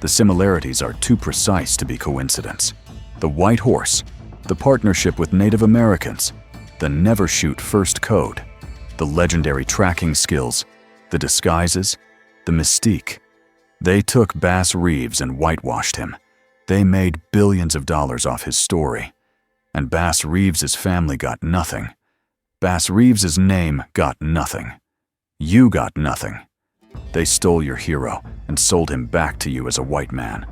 The similarities are too precise to be coincidence. The white horse, the partnership with Native Americans, the never shoot first code, the legendary tracking skills, the disguises, the mystique. They took Bass Reeves and whitewashed him. They made billions of dollars off his story. And Bass Reeves' family got nothing. Bass Reeves' name got nothing. You got nothing. They stole your hero and sold him back to you as a white man.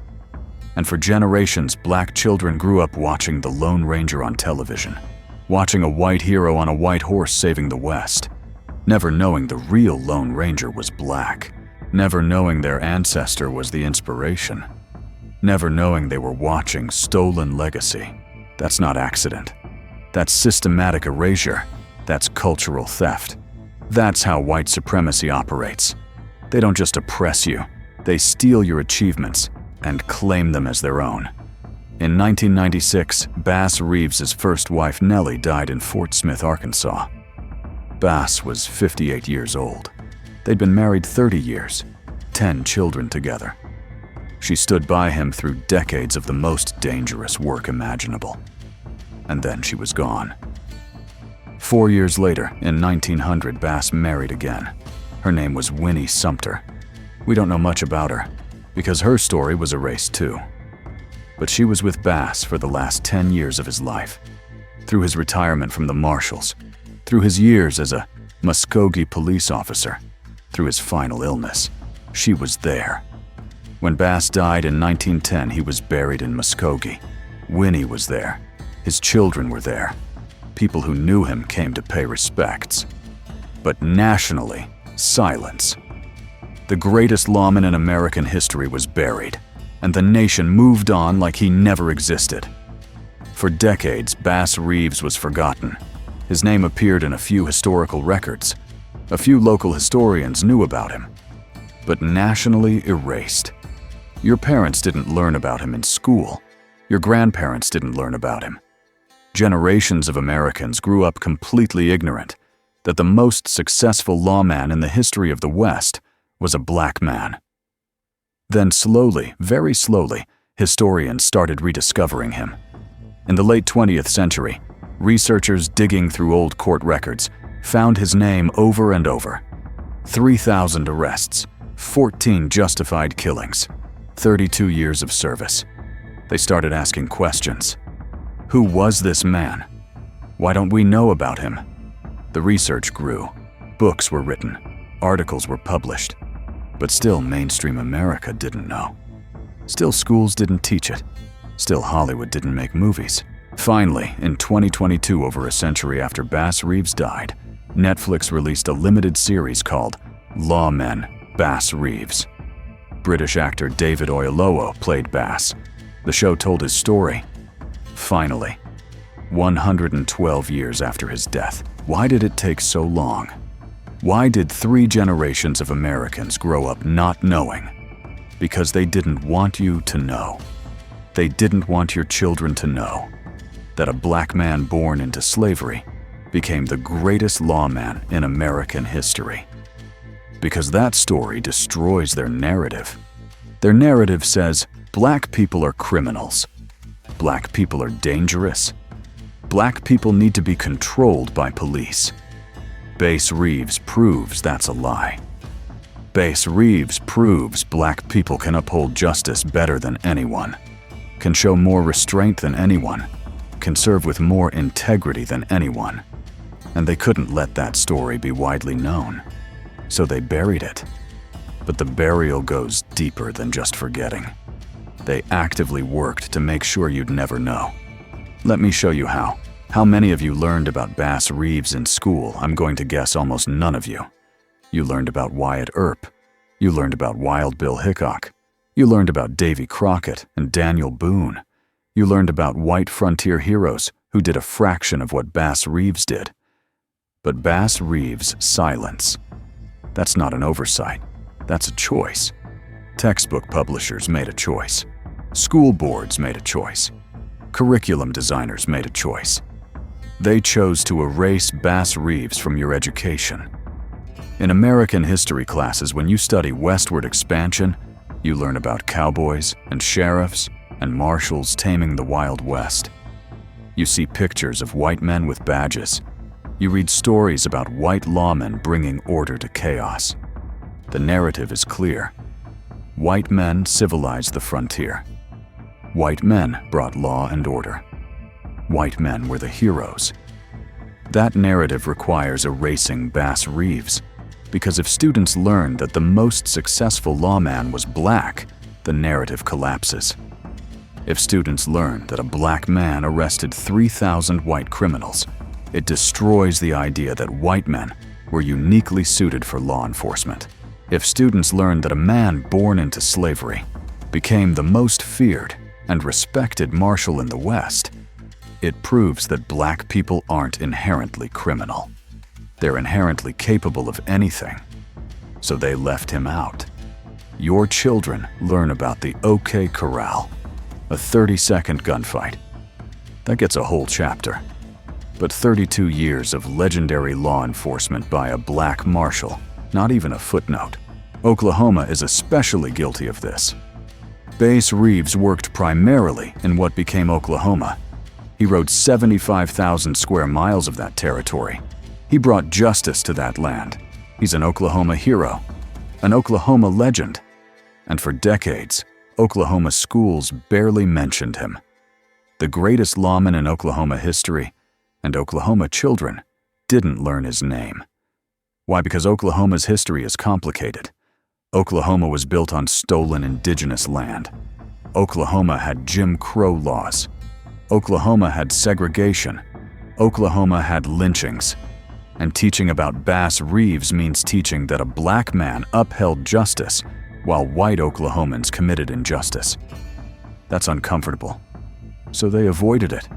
And for generations, black children grew up watching the Lone Ranger on television, watching a white hero on a white horse saving the West, never knowing the real Lone Ranger was black, never knowing their ancestor was the inspiration, never knowing they were watching stolen legacy. That's not accident. That's systematic erasure. That's cultural theft. That's how white supremacy operates. They don't just oppress you, they steal your achievements and claim them as their own. In 1996, Bass Reeves' first wife Nellie died in Fort Smith, Arkansas. Bass was 58 years old. They'd been married 30 years, 10 children together. She stood by him through decades of the most dangerous work imaginable. And then she was gone. 4 years later, in 1900, Bass married again. Her name was Winnie Sumter. We don't know much about her, because her story was erased too. But she was with Bass for the last 10 years of his life. Through his retirement from the Marshals, through his years as a Muskogee police officer, through his final illness, she was there. When Bass died in 1910, he was buried in Muskogee. Winnie was there. His children were there. People who knew him came to pay respects. But nationally, silence. The greatest lawman in American history was buried, and the nation moved on like he never existed. For decades, Bass Reeves was forgotten. His name appeared in a few historical records. A few local historians knew about him, but nationally erased. Your parents didn't learn about him in school. Your grandparents didn't learn about him. Generations of Americans grew up completely ignorant that the most successful lawman in the history of the West was a black man. Then slowly, very slowly, historians started rediscovering him. In the late 20th century, researchers digging through old court records found his name over and over. 3,000 arrests, 14 justified killings, 32 years of service. They started asking questions. Who was this man? Why don't we know about him? The research grew. Books were written. Articles were published. But still, mainstream America didn't know. Still, schools didn't teach it. Still, Hollywood didn't make movies. Finally, in 2022, over a century after Bass Reeves died, Netflix released a limited series called Lawmen, Bass Reeves. British actor David Oyelowo played Bass. The show told his story. Finally, 112 years after his death. Why did it take so long? Why did 3 generations of Americans grow up not knowing? Because they didn't want you to know. They didn't want your children to know that a black man born into slavery became the greatest lawman in American history. Because that story destroys their narrative. Their narrative says, black people are criminals. Black people are dangerous. Black people need to be controlled by police. Bass Reeves proves that's a lie. Bass Reeves proves black people can uphold justice better than anyone, can show more restraint than anyone, can serve with more integrity than anyone. And they couldn't let that story be widely known, so they buried it. But the burial goes deeper than just forgetting. They actively worked to make sure you'd never know. Let me show you how. How many of you learned about Bass Reeves in school? I'm going to guess almost none of you. You learned about Wyatt Earp. You learned about Wild Bill Hickok. You learned about Davy Crockett and Daniel Boone. You learned about white frontier heroes who did a fraction of what Bass Reeves did. But Bass Reeves' silence, that's not an oversight. That's a choice. Textbook publishers made a choice. School boards made a choice. Curriculum designers made a choice. They chose to erase Bass Reeves from your education. In American history classes, when you study westward expansion, you learn about cowboys and sheriffs and marshals taming the Wild West. You see pictures of white men with badges. You read stories about white lawmen bringing order to chaos. The narrative is clear. White men civilized the frontier. White men brought law and order. White men were the heroes. That narrative requires erasing Bass Reeves, because if students learn that the most successful lawman was black, the narrative collapses. If students learn that a black man arrested 3,000 white criminals, it destroys the idea that white men were uniquely suited for law enforcement. If students learn that a man born into slavery became the most feared and respected marshal in the West, it proves that black people aren't inherently criminal. They're inherently capable of anything, so they left him out. Your children learn about the OK Corral, a 30-second gunfight. That gets a whole chapter. But 32 years of legendary law enforcement by a black marshal, not even a footnote. Oklahoma is especially guilty of this. Bass Reeves worked primarily in what became Oklahoma. He rode 75,000 square miles of that territory. He brought justice to that land. He's an Oklahoma hero, an Oklahoma legend. And for decades, Oklahoma schools barely mentioned him. The greatest lawman in Oklahoma history, and Oklahoma children didn't learn his name. Why? Because Oklahoma's history is complicated. Oklahoma was built on stolen indigenous land. Oklahoma had Jim Crow laws. Oklahoma had segregation. Oklahoma had lynchings. And teaching about Bass Reeves means teaching that a black man upheld justice while white Oklahomans committed injustice. That's uncomfortable. So they avoided it.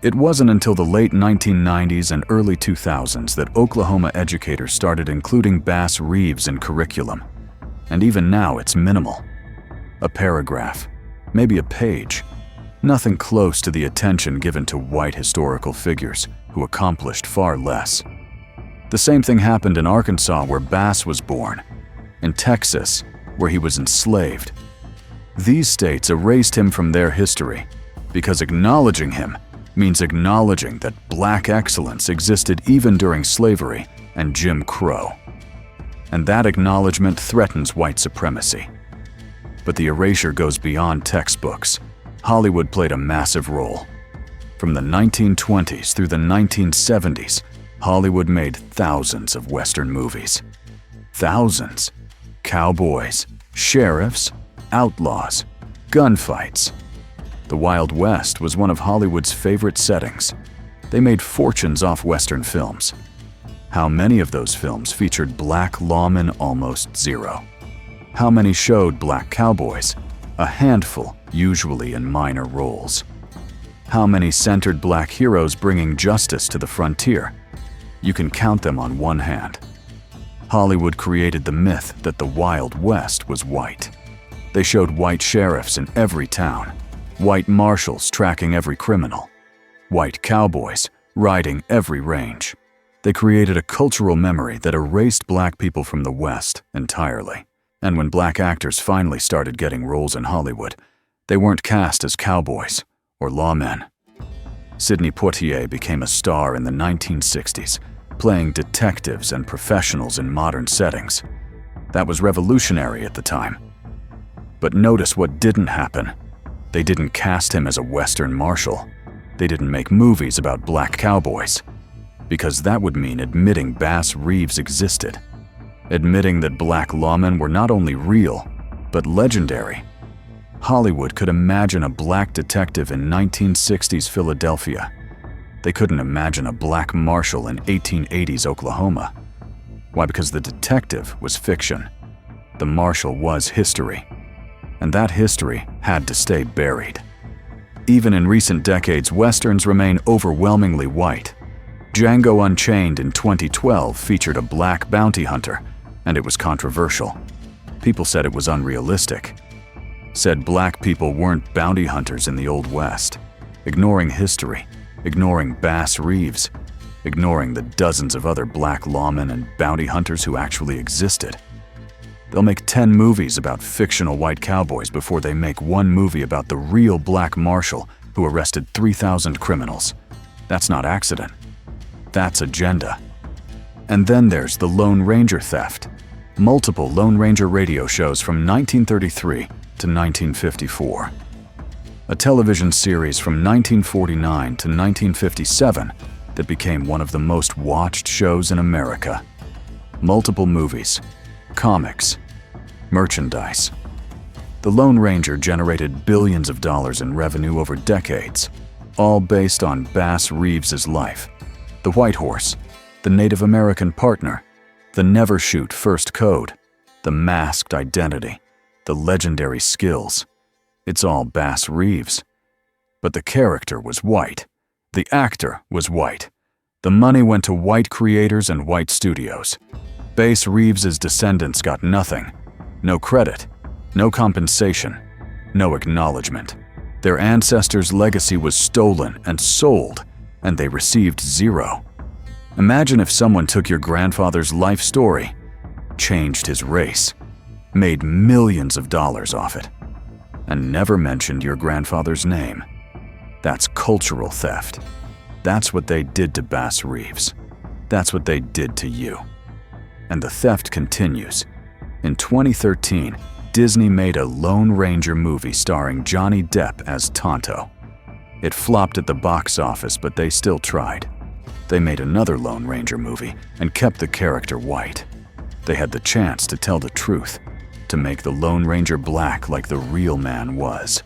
It wasn't until the late 1990s and early 2000s that Oklahoma educators started including Bass Reeves in curriculum. And even now it's minimal. A paragraph, maybe a page. Nothing close to the attention given to white historical figures who accomplished far less. The same thing happened in Arkansas, where Bass was born, in Texas, where he was enslaved. These states erased him from their history because acknowledging him means acknowledging that black excellence existed even during slavery and Jim Crow. And that acknowledgement threatens white supremacy. But the erasure goes beyond textbooks. Hollywood played a massive role. From the 1920s through the 1970s, Hollywood made thousands of Western movies. Thousands. Cowboys, sheriffs, outlaws, gunfights. The Wild West was one of Hollywood's favorite settings. They made fortunes off Western films. How many of those films featured black lawmen? Almost zero. How many showed black cowboys? A handful, usually in minor roles. How many centered black heroes bringing justice to the frontier? You can count them on one hand. Hollywood created the myth that the Wild West was white. They showed white sheriffs in every town, white marshals tracking every criminal, white cowboys riding every range. They created a cultural memory that erased black people from the West entirely. And when black actors finally started getting roles in Hollywood, they weren't cast as cowboys or lawmen. Sidney Poitier became a star in the 1960s, playing detectives and professionals in modern settings. That was revolutionary at the time. But notice what didn't happen. They didn't cast him as a Western marshal. They didn't make movies about black cowboys. Because that would mean admitting Bass Reeves existed. Admitting that black lawmen were not only real, but legendary. Hollywood could imagine a black detective in 1960s Philadelphia. They couldn't imagine a black marshal in 1880s Oklahoma. Why? Because the detective was fiction. The marshal was history. And that history had to stay buried. Even in recent decades, Westerns remain overwhelmingly white. Django Unchained in 2012 featured a black bounty hunter, and it was controversial. People said it was unrealistic. Said black people weren't bounty hunters in the Old West. Ignoring history, ignoring Bass Reeves, ignoring the dozens of other black lawmen and bounty hunters who actually existed. They'll make 10 movies about fictional white cowboys before they make one movie about the real black marshal who arrested 3,000 criminals. That's not accident. That's agenda. And then there's the Lone Ranger theft. Multiple Lone Ranger radio shows from 1933 to 1954. A television series from 1949 to 1957 that became one of the most watched shows in America. Multiple movies, comics, merchandise. The Lone Ranger generated billions of dollars in revenue over decades, all based on Bass Reeves's life. The White Horse, the Native American partner, the never shoot first code, the masked identity, the legendary skills. It's all Bass Reeves. But the character was white. The actor was white. The money went to white creators and white studios. Bass Reeves's descendants got nothing. No credit, no compensation, no acknowledgement. Their ancestors' legacy was stolen and sold, and they received zero. Imagine if someone took your grandfather's life story, changed his race, made millions of dollars off it, and never mentioned your grandfather's name. That's cultural theft. That's what they did to Bass Reeves. That's what they did to you. And the theft continues. In 2013, Disney made a Lone Ranger movie starring Johnny Depp as Tonto. It flopped at the box office, but they still tried. They made another Lone Ranger movie and kept the character white. They had the chance to tell the truth, to make the Lone Ranger black like the real man was.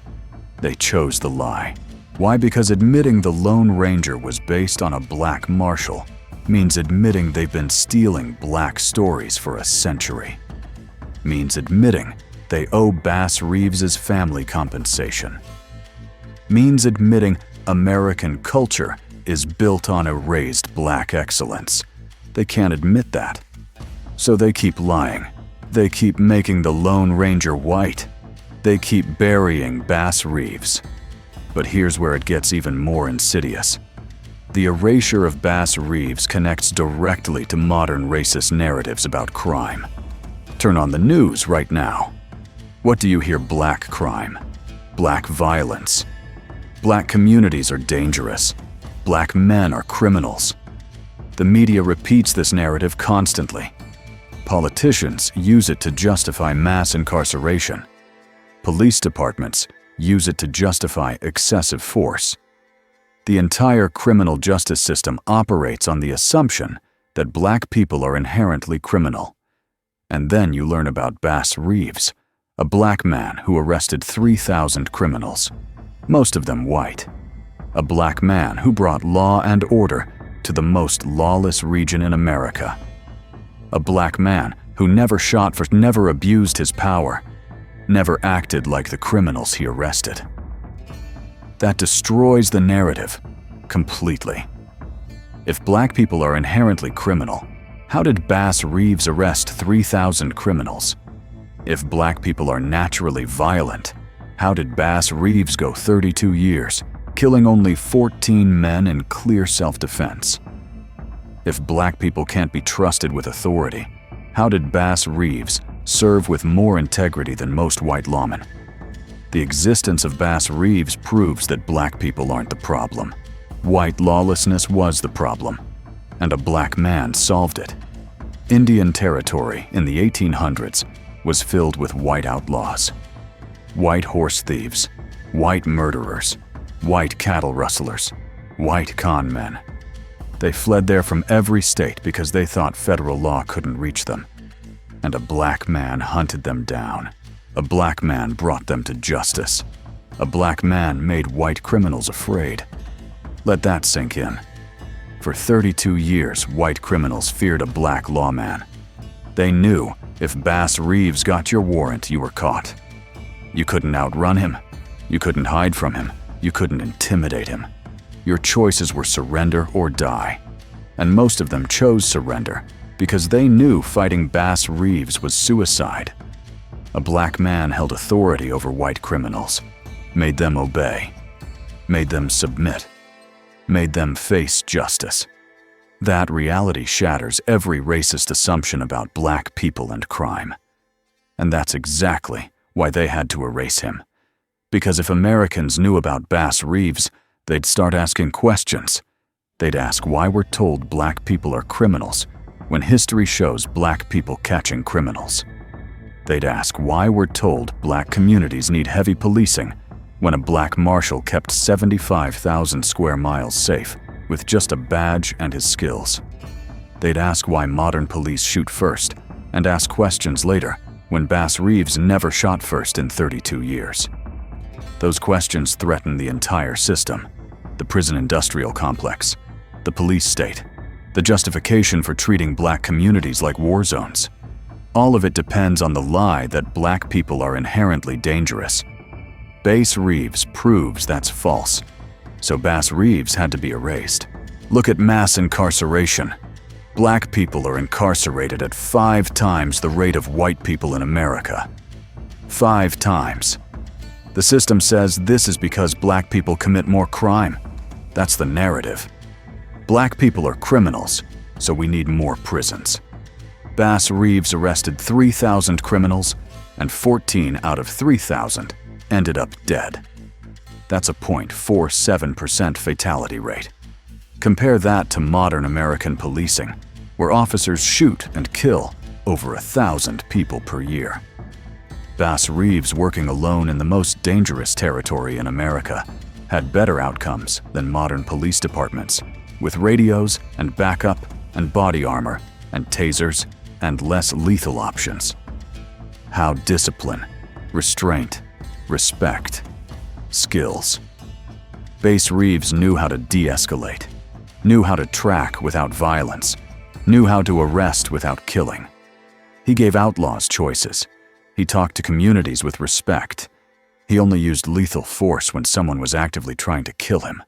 They chose the lie. Why? Because admitting the Lone Ranger was based on a black marshal means admitting they've been stealing black stories for a century. Means admitting they owe Bass Reeves's family compensation. Means admitting American culture is built on erased black excellence. They can't admit that. So they keep lying. They keep making the Lone Ranger white. They keep burying Bass Reeves. But here's where it gets even more insidious. The erasure of Bass Reeves connects directly to modern racist narratives about crime. Turn on the news right now. What do you hear? Black crime, black violence. Black communities are dangerous. Black men are criminals. The media repeats this narrative constantly. Politicians use it to justify mass incarceration. Police departments use it to justify excessive force. The entire criminal justice system operates on the assumption that black people are inherently criminal. And then you learn about Bass Reeves, a black man who arrested 3,000 criminals, most of them white. A black man who brought law and order to the most lawless region in America. A black man who never shot for, never abused his power, never acted like the criminals he arrested. That destroys the narrative completely. If black people are inherently criminal, how did Bass Reeves arrest 3,000 criminals? If black people are naturally violent, how did Bass Reeves go 32 years, killing only 14 men in clear self-defense? If black people can't be trusted with authority, how did Bass Reeves serve with more integrity than most white lawmen? The existence of Bass Reeves proves that black people aren't the problem. White lawlessness was the problem, and a black man solved it. Indian territory in the 1800s was filled with white outlaws, white horse thieves, white murderers, white cattle rustlers, white con men. They fled there from every state because they thought federal law couldn't reach them. And a black man hunted them down. A black man brought them to justice. A black man made white criminals afraid. Let that sink in. For 32 years, white criminals feared a black lawman. They knew if Bass Reeves got your warrant, you were caught. You couldn't outrun him. You couldn't hide from him. You couldn't intimidate him. Your choices were surrender or die. And most of them chose surrender because they knew fighting Bass Reeves was suicide. A black man held authority over white criminals, made them obey, made them submit, made them face justice. That reality shatters every racist assumption about black people and crime. And that's exactly why they had to erase him. Because if Americans knew about Bass Reeves, they'd start asking questions. They'd ask why we're told black people are criminals when history shows black people catching criminals. They'd ask why we're told black communities need heavy policing when a black marshal kept 75,000 square miles safe with just a badge and his skills. They'd ask why modern police shoot first and ask questions later when Bass Reeves never shot first in 32 years. Those questions threaten the entire system, the prison industrial complex, the police state, the justification for treating black communities like war zones. All of it depends on the lie that black people are inherently dangerous. Bass Reeves proves that's false, so Bass Reeves had to be erased. Look at mass incarceration. Black people are incarcerated at 5 times the rate of white people in America. 5 times. The system says this is because black people commit more crime. That's the narrative. Black people are criminals, so we need more prisons. Bass Reeves arrested 3,000 criminals, and 14 out of 3,000 ended up dead. That's a 0.47% fatality rate. Compare that to modern American policing, where officers shoot and kill over 1,000 people per year. Bass Reeves, working alone in the most dangerous territory in America, had better outcomes than modern police departments, with radios and backup and body armor and tasers and less lethal options. How discipline, restraint, respect, skills. Bass Reeves knew how to de-escalate, knew how to track without violence, knew how to arrest without killing. He gave outlaws choices. He talked to communities with respect. He only used lethal force when someone was actively trying to kill him.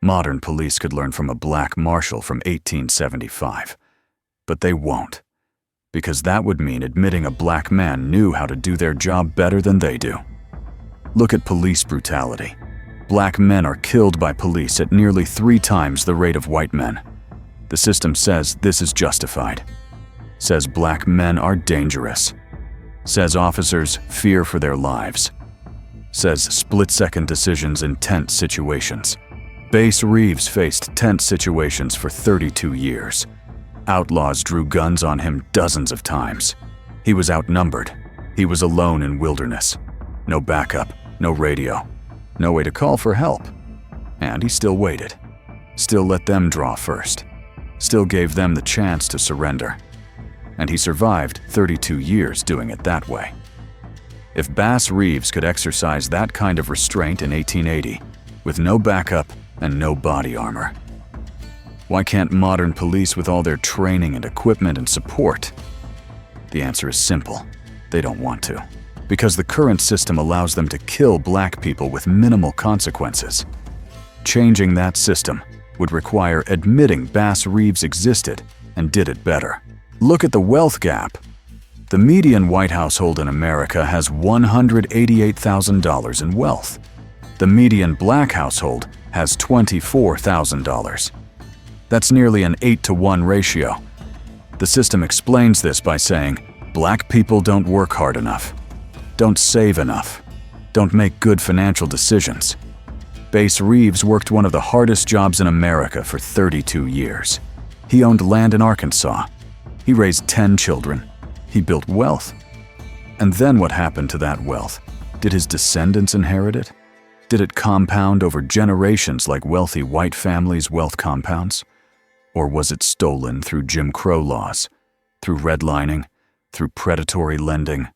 Modern police could learn from a black marshal from 1875, but they won't, because that would mean admitting a black man knew how to do their job better than they do. Look at police brutality. Black men are killed by police at nearly 3 times the rate of white men. The system says this is justified. Says black men are dangerous. Says officers fear for their lives. Says split-second decisions in tense situations. Bass Reeves faced tense situations for 32 years. Outlaws drew guns on him dozens of times. He was outnumbered. He was alone in wilderness. No backup, no radio, no way to call for help. And he still waited. Still let them draw first. Still gave them the chance to surrender. And he survived 32 years doing it that way. If Bass Reeves could exercise that kind of restraint in 1880, with no backup and no body armor, why can't modern police with all their training and equipment and support? The answer is simple. They don't want to. Because the current system allows them to kill black people with minimal consequences. Changing that system would require admitting Bass Reeves existed and did it better. Look at the wealth gap. The median white household in America has $188,000 in wealth. The median black household has $24,000. That's nearly an 8-to-1 ratio. The system explains this by saying, black people don't work hard enough, don't save enough, don't make good financial decisions. Bass Reeves worked one of the hardest jobs in America for 32 years. He owned land in Arkansas. He raised 10 children. He built wealth. And then what happened to that wealth? Did his descendants inherit it? Did it compound over generations like wealthy white families' wealth compounds? Or was it stolen through Jim Crow laws, through redlining, through predatory lending,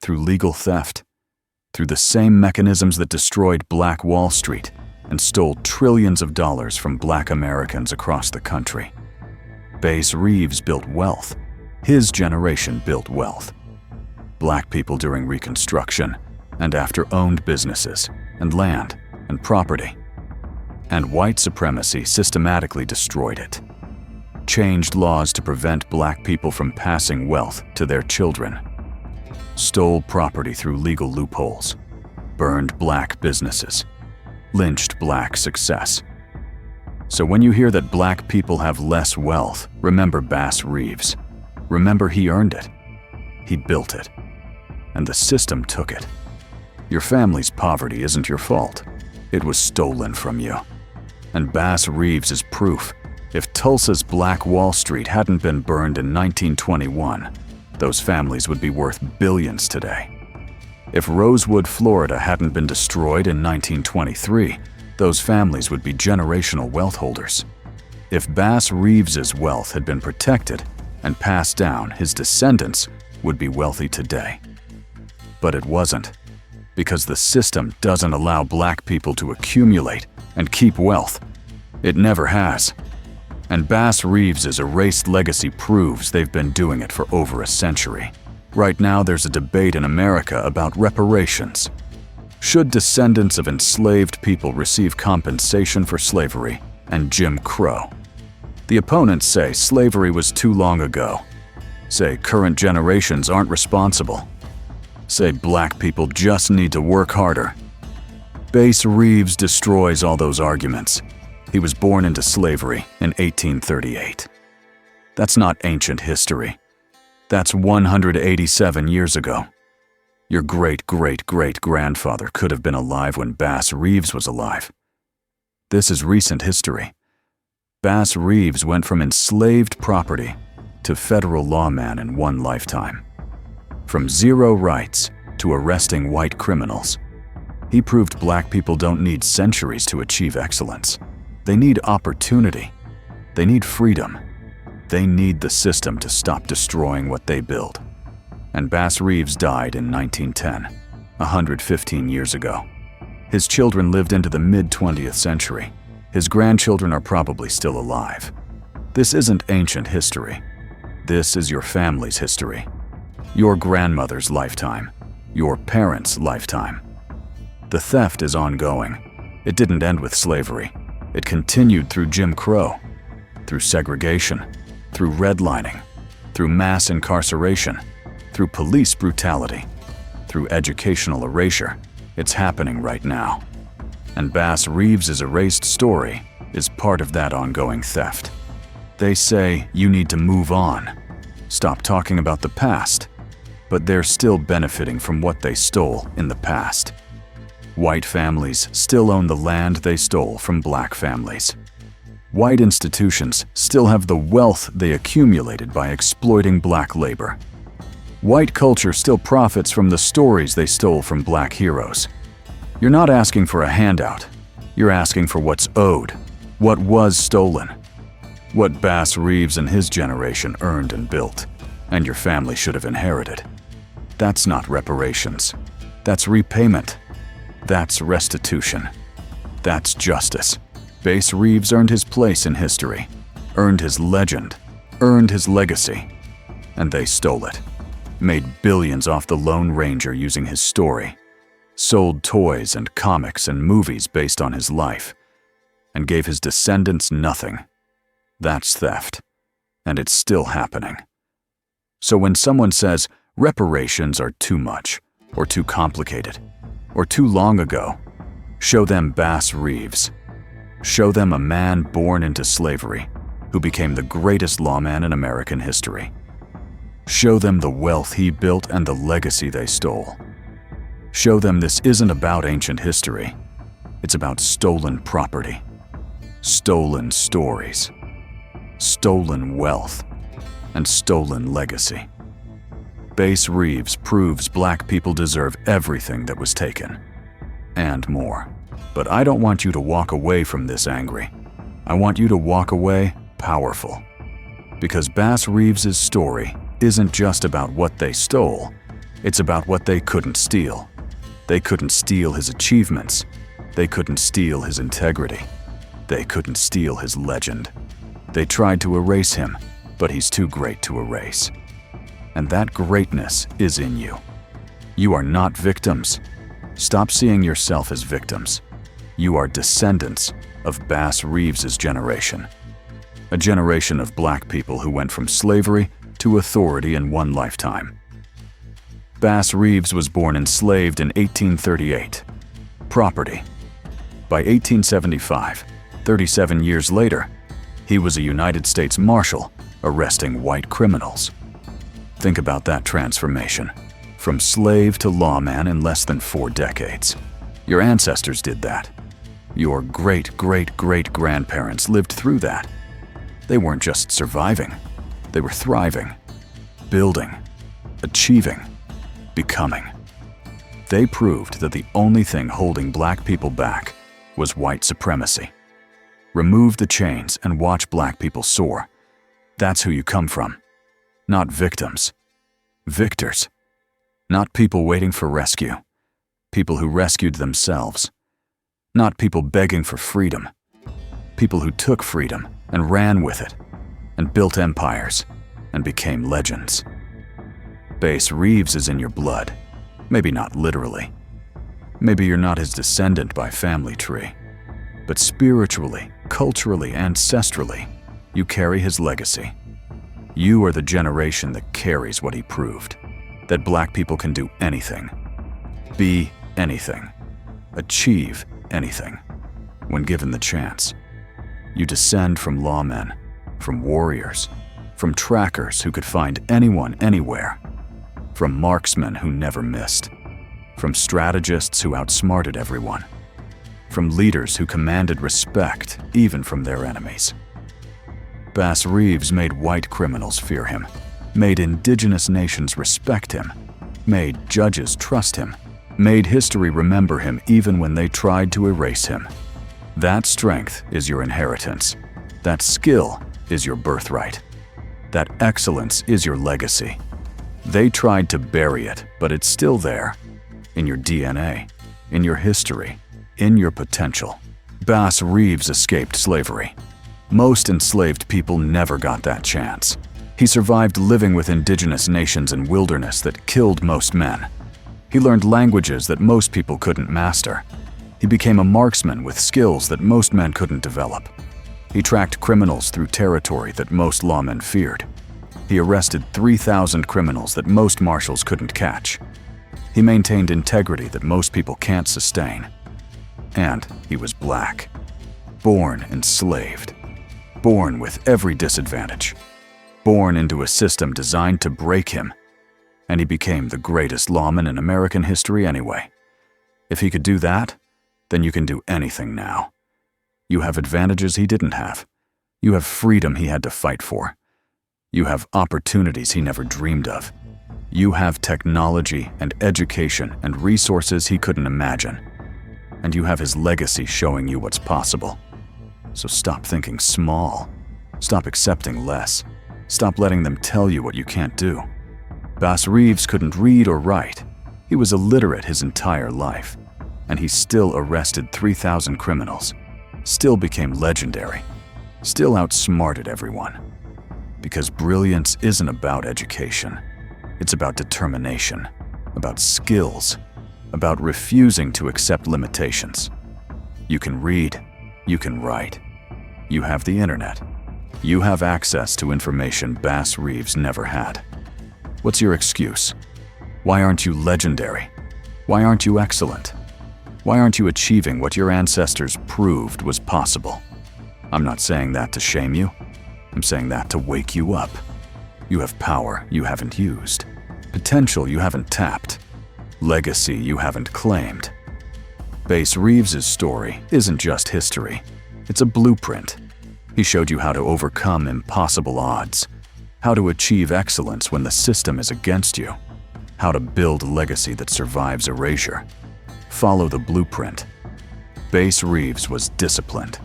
through legal theft, through the same mechanisms that destroyed Black Wall Street and stole trillions of dollars from Black Americans across the country. Bass Reeves built wealth. His generation built wealth. Black people during Reconstruction and after owned businesses and land and property. And white supremacy systematically destroyed it. Changed laws to prevent black people from passing wealth to their children. Stole property through legal loopholes. Burned black businesses. Lynched black success. So when you hear that black people have less wealth, remember Bass Reeves. Remember he earned it. He built it. And the system took it. Your family's poverty isn't your fault. It was stolen from you. And Bass Reeves is proof. If Tulsa's Black Wall Street hadn't been burned in 1921, those families would be worth billions today. If Rosewood, Florida hadn't been destroyed in 1923, those families would be generational wealth holders. If Bass Reeves's wealth had been protected and passed down, his descendants would be wealthy today. But it wasn't, because the system doesn't allow black people to accumulate and keep wealth. It never has. And Bass Reeves's erased legacy proves they've been doing it for over a century. Right now there's a debate in America about reparations. Should descendants of enslaved people receive compensation for slavery and Jim Crow? The opponents say slavery was too long ago. Say current generations aren't responsible. Say black people just need to work harder. Bass Reeves destroys all those arguments. He was born into slavery in 1838. That's not ancient history. That's 187 years ago. Your great-great-great-grandfather could have been alive when Bass Reeves was alive. This is recent history. Bass Reeves went from enslaved property to federal lawman in one lifetime. From zero rights to arresting white criminals. He proved black people don't need centuries to achieve excellence. They need opportunity. They need freedom. They need the system to stop destroying what they build. And Bass Reeves died in 1910, 115 years ago. His children lived into the mid-20th century. His grandchildren are probably still alive. This isn't ancient history. This is your family's history. Your grandmother's lifetime. Your parents' lifetime. The theft is ongoing. It didn't end with slavery. It continued through Jim Crow, through segregation, through redlining, through mass incarceration, through police brutality, through educational erasure. It's happening right now. And Bass Reeves's erased story is part of that ongoing theft. They say you need to move on, stop talking about the past, but they're still benefiting from what they stole in the past. White families still own the land they stole from black families. White institutions still have the wealth they accumulated by exploiting black labor. White culture still profits from the stories they stole from black heroes. You're not asking for a handout. You're asking for what's owed, what was stolen, what Bass Reeves and his generation earned and built, and your family should have inherited. That's not reparations. That's repayment. That's restitution. That's justice. Bass Reeves earned his place in history, earned his legend, earned his legacy, and they stole it. Made billions off the Lone Ranger using his story, sold toys and comics and movies based on his life, and gave his descendants nothing. That's theft, and it's still happening. So when someone says reparations are too much, or too complicated, or too long ago, show them Bass Reeves. Show them a man born into slavery who became the greatest lawman in American history. Show them the wealth he built and the legacy they stole. Show them this isn't about ancient history. It's about stolen property, stolen stories, stolen wealth, and stolen legacy. Bass Reeves proves black people deserve everything that was taken, and more. But I don't want you to walk away from this angry. I want you to walk away powerful. Because Bass Reeves's story isn't just about what they stole, It's about what they couldn't steal. They couldn't steal his achievements. They couldn't steal his integrity. They couldn't steal his legend. They tried to erase him, but he's too great to erase. And that greatness is in you. You are not victims. Stop seeing yourself as victims. You are descendants of Bass Reeves's generation. A generation of black people who went from slavery to authority in one lifetime. Bass Reeves was born enslaved in 1838. Property. By 1875, 37 years later, he was a United States Marshal arresting white criminals. Think about that transformation. From slave to lawman in less than 4 decades. Your ancestors did that. Your great-great-great-grandparents lived through that. They weren't just surviving. They were thriving, building, achieving, becoming. They proved that the only thing holding black people back was white supremacy. Remove the chains and watch black people soar. That's who you come from. Not victims. Victors. Not people waiting for rescue. People who rescued themselves. Not people begging for freedom. People who took freedom and ran with it, and built empires, and became legends. Bass Reeves is in your blood. Maybe not literally. Maybe you're not his descendant by family tree. But spiritually, culturally, ancestrally, you carry his legacy. You are the generation that carries what he proved. That black people can do anything. Be anything. Achieve anything. When given the chance. You descend from lawmen, from warriors, from trackers who could find anyone anywhere, from marksmen who never missed, from strategists who outsmarted everyone, from leaders who commanded respect even from their enemies. Bass Reeves made white criminals fear him, made indigenous nations respect him, made judges trust him, made history remember him even when they tried to erase him. That strength is your inheritance. That skill is your birthright. That excellence is your legacy. They tried to bury it, but it's still there. In your DNA, in your history, in your potential. Bass Reeves escaped slavery. Most enslaved people never got that chance. He survived living with indigenous nations in wilderness that killed most men. He learned languages that most people couldn't master. He became a marksman with skills that most men couldn't develop. He tracked criminals through territory that most lawmen feared. He arrested 3,000 criminals that most marshals couldn't catch. He maintained integrity that most people can't sustain. And he was black. Born enslaved. Born with every disadvantage. Born into a system designed to break him. And he became the greatest lawman in American history anyway. If he could do that, then you can do anything now. You have advantages he didn't have. You have freedom he had to fight for. You have opportunities he never dreamed of. You have technology and education and resources he couldn't imagine. And you have his legacy showing you what's possible. So stop thinking small. Stop accepting less. Stop letting them tell you what you can't do. Bass Reeves couldn't read or write. He was illiterate his entire life. And he still arrested 3,000 criminals, still became legendary, still outsmarted everyone. Because brilliance isn't about education. It's about determination, about skills, about refusing to accept limitations. You can read, you can write. You have the internet. You have access to information Bass Reeves never had. What's your excuse? Why aren't you legendary? Why aren't you excellent? Why aren't you achieving what your ancestors proved was possible? I'm not saying that to shame you. I'm saying that to wake you up. You have power you haven't used. Potential you haven't tapped. Legacy you haven't claimed. Bass Reeves's story isn't just history. It's a blueprint. He showed you how to overcome impossible odds, how to achieve excellence when the system is against you, how to build a legacy that survives erasure. Follow the blueprint. Bass Reeves was disciplined,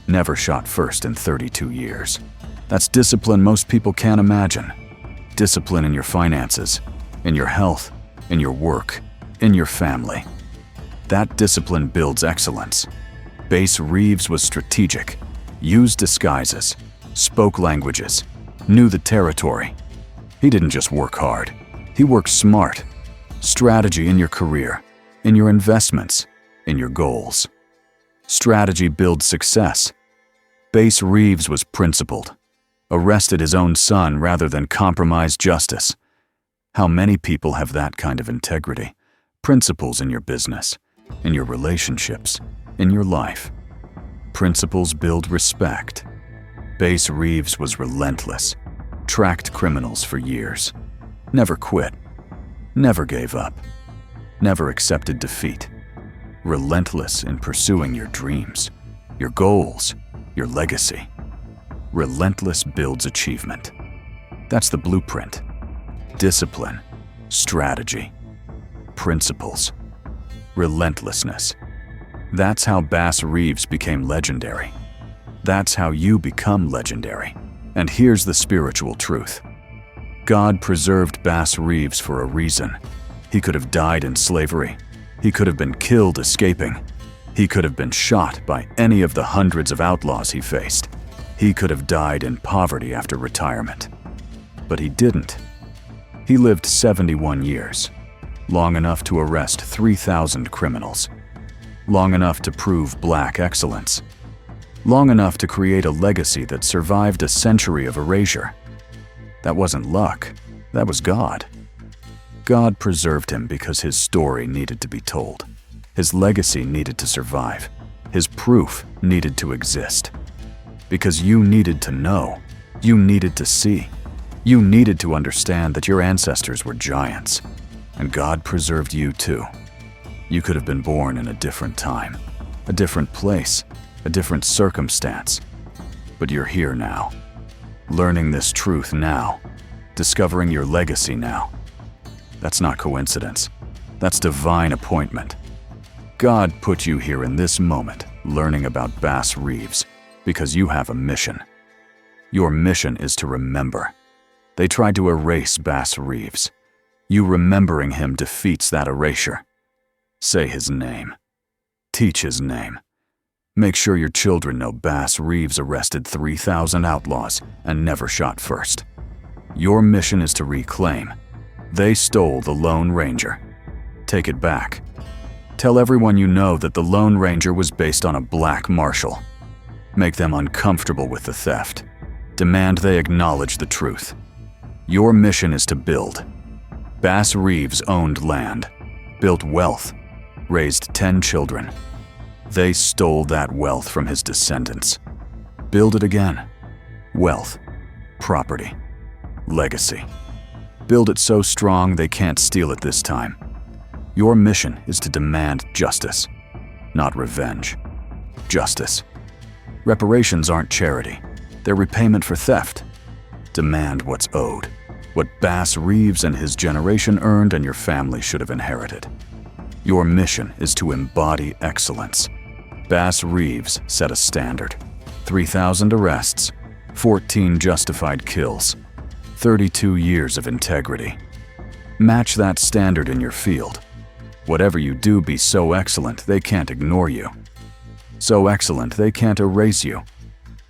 never shot first in 32 years. That's discipline most people can't imagine. Discipline in your finances, in your health, in your work, in your family. That discipline builds excellence. Bass Reeves was strategic, used disguises, spoke languages, knew the territory. He didn't just work hard, he worked smart. Strategy in your career, in your investments, in your goals. Strategy builds success. Bass Reeves was principled, arrested his own son rather than compromise justice. How many people have that kind of integrity, principles in your business, in your relationships, in your life? Principles build respect. Bass Reeves was relentless, tracked criminals for years, never quit, never gave up, never accepted defeat. Relentless in pursuing your dreams, your goals, your legacy. Relentless builds achievement. That's the blueprint. Discipline, strategy, principles, relentlessness. That's how Bass Reeves became legendary. That's how you become legendary. And here's the spiritual truth. God preserved Bass Reeves for a reason. He could have died in slavery. He could have been killed escaping. He could have been shot by any of the hundreds of outlaws he faced. He could have died in poverty after retirement. But he didn't. He lived 71 years, long enough to arrest 3,000 criminals, long enough to prove black excellence, long enough to create a legacy that survived a century of erasure. That wasn't luck, that was God. God preserved him because his story needed to be told. His legacy needed to survive. His proof needed to exist. Because you needed to know, you needed to see, you needed to understand that your ancestors were giants, and God preserved you too. You could have been born in a different time, a different place, a different circumstance, but you're here now, learning this truth now, discovering your legacy now. That's not coincidence. That's divine appointment. God put you here in this moment, learning about Bass Reeves, because you have a mission. Your mission is to remember. They tried to erase Bass Reeves. You remembering him defeats that erasure. Say his name. Teach his name. Make sure your children know Bass Reeves arrested 3,000 outlaws and never shot first. Your mission is to reclaim. They stole the Lone Ranger. Take it back. Tell everyone you know that the Lone Ranger was based on a black Marshal. Make them uncomfortable with the theft. Demand they acknowledge the truth. Your mission is to build. Bass Reeves owned land, built wealth, raised 10 children. They stole that wealth from his descendants. Build it again. Wealth, property, legacy. Build it so strong they can't steal it this time. Your mission is to demand justice, not revenge. Justice. Reparations aren't charity. They're repayment for theft. Demand what's owed, what Bass Reeves and his generation earned and your family should have inherited. Your mission is to embody excellence. Bass Reeves set a standard. 3,000 arrests, 14 justified kills, 32 years of integrity. Match that standard in your field. Whatever you do, be so excellent they can't ignore you. So excellent they can't erase you.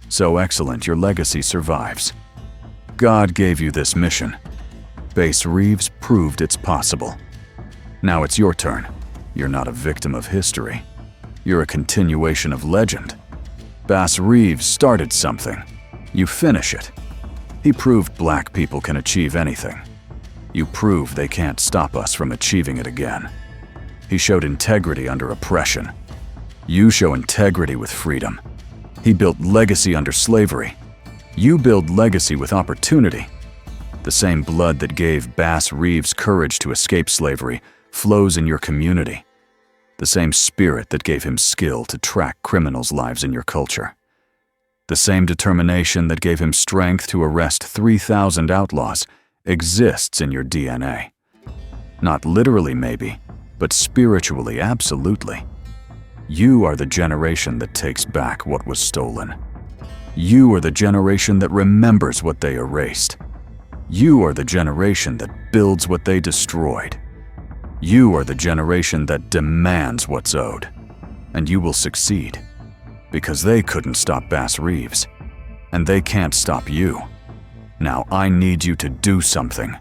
So excellent your legacy survives. God gave you this mission. Bass Reeves proved it's possible. Now it's your turn. You're not a victim of history. You're a continuation of legend. Bass Reeves started something. You finish it. He proved black people can achieve anything. You prove they can't stop us from achieving it again. He showed integrity under oppression. You show integrity with freedom. He built legacy under slavery. You build legacy with opportunity. The same blood that gave Bass Reeves courage to escape slavery flows in your community. The same spirit that gave him skill to track criminals' lives in your culture. The same determination that gave him strength to arrest 3,000 outlaws exists in your DNA. Not literally maybe, but spiritually absolutely. You are the generation that takes back what was stolen. You are the generation that remembers what they erased. You are the generation that builds what they destroyed. You are the generation that demands what's owed. And you will succeed. Because they couldn't stop Bass Reeves. And they can't stop you. Now I need you to do something.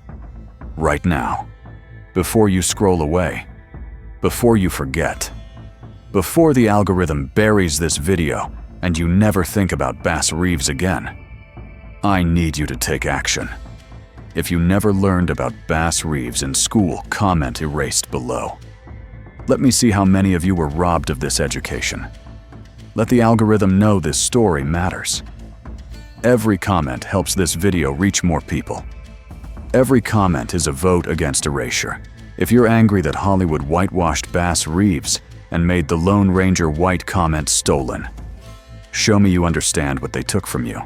Right now. Before you scroll away. Before you forget. Before the algorithm buries this video and you never think about Bass Reeves again. I need you to take action. If you never learned about Bass Reeves in school, comment erased below. Let me see how many of you were robbed of this education. Let the algorithm know this story matters. Every comment helps this video reach more people. Every comment is a vote against erasure. If you're angry that Hollywood whitewashed Bass Reeves and made the Lone Ranger white comment stolen, show me you understand what they took from you.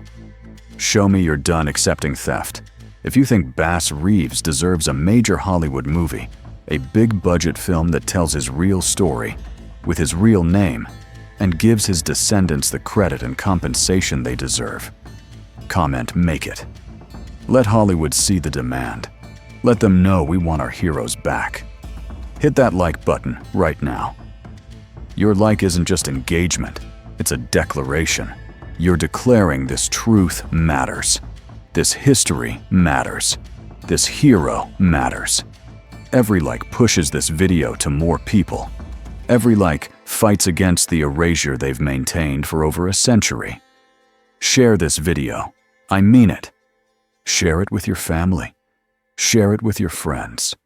Show me you're done accepting theft. If you think Bass Reeves deserves a major Hollywood movie, a big-budget film that tells his real story, with his real name, and gives his descendants the credit and compensation they deserve, comment "Make it." Let Hollywood see the demand. Let them know we want our heroes back. Hit that like button right now. Your like isn't just engagement, it's a declaration. You're declaring this truth matters. This history matters. This hero matters. Every like pushes this video to more people. Every like fights against the erasure they've maintained for over a century. Share this video. I mean it. Share it with your family. Share it with your friends.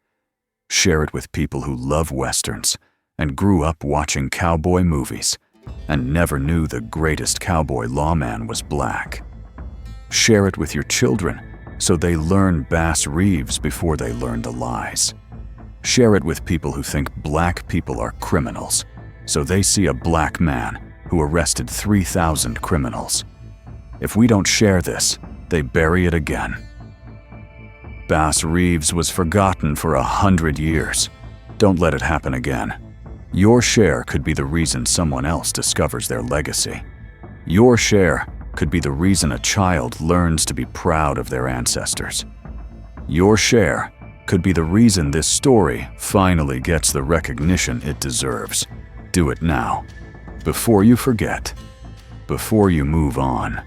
Share it with people who love westerns and grew up watching cowboy movies and never knew the greatest cowboy lawman was black. Share it with your children so they learn Bass Reeves before they learn the lies. Share it with people who think black people are criminals so they see a black man who arrested 3,000 criminals. If we don't share this, they bury it again. Bass Reeves was forgotten for 100 years. Don't let it happen again. Your share could be the reason someone else discovers their legacy. Your share could be the reason a child learns to be proud of their ancestors. Your share could be the reason this story finally gets the recognition it deserves. Do it now. Before you forget. Before you move on.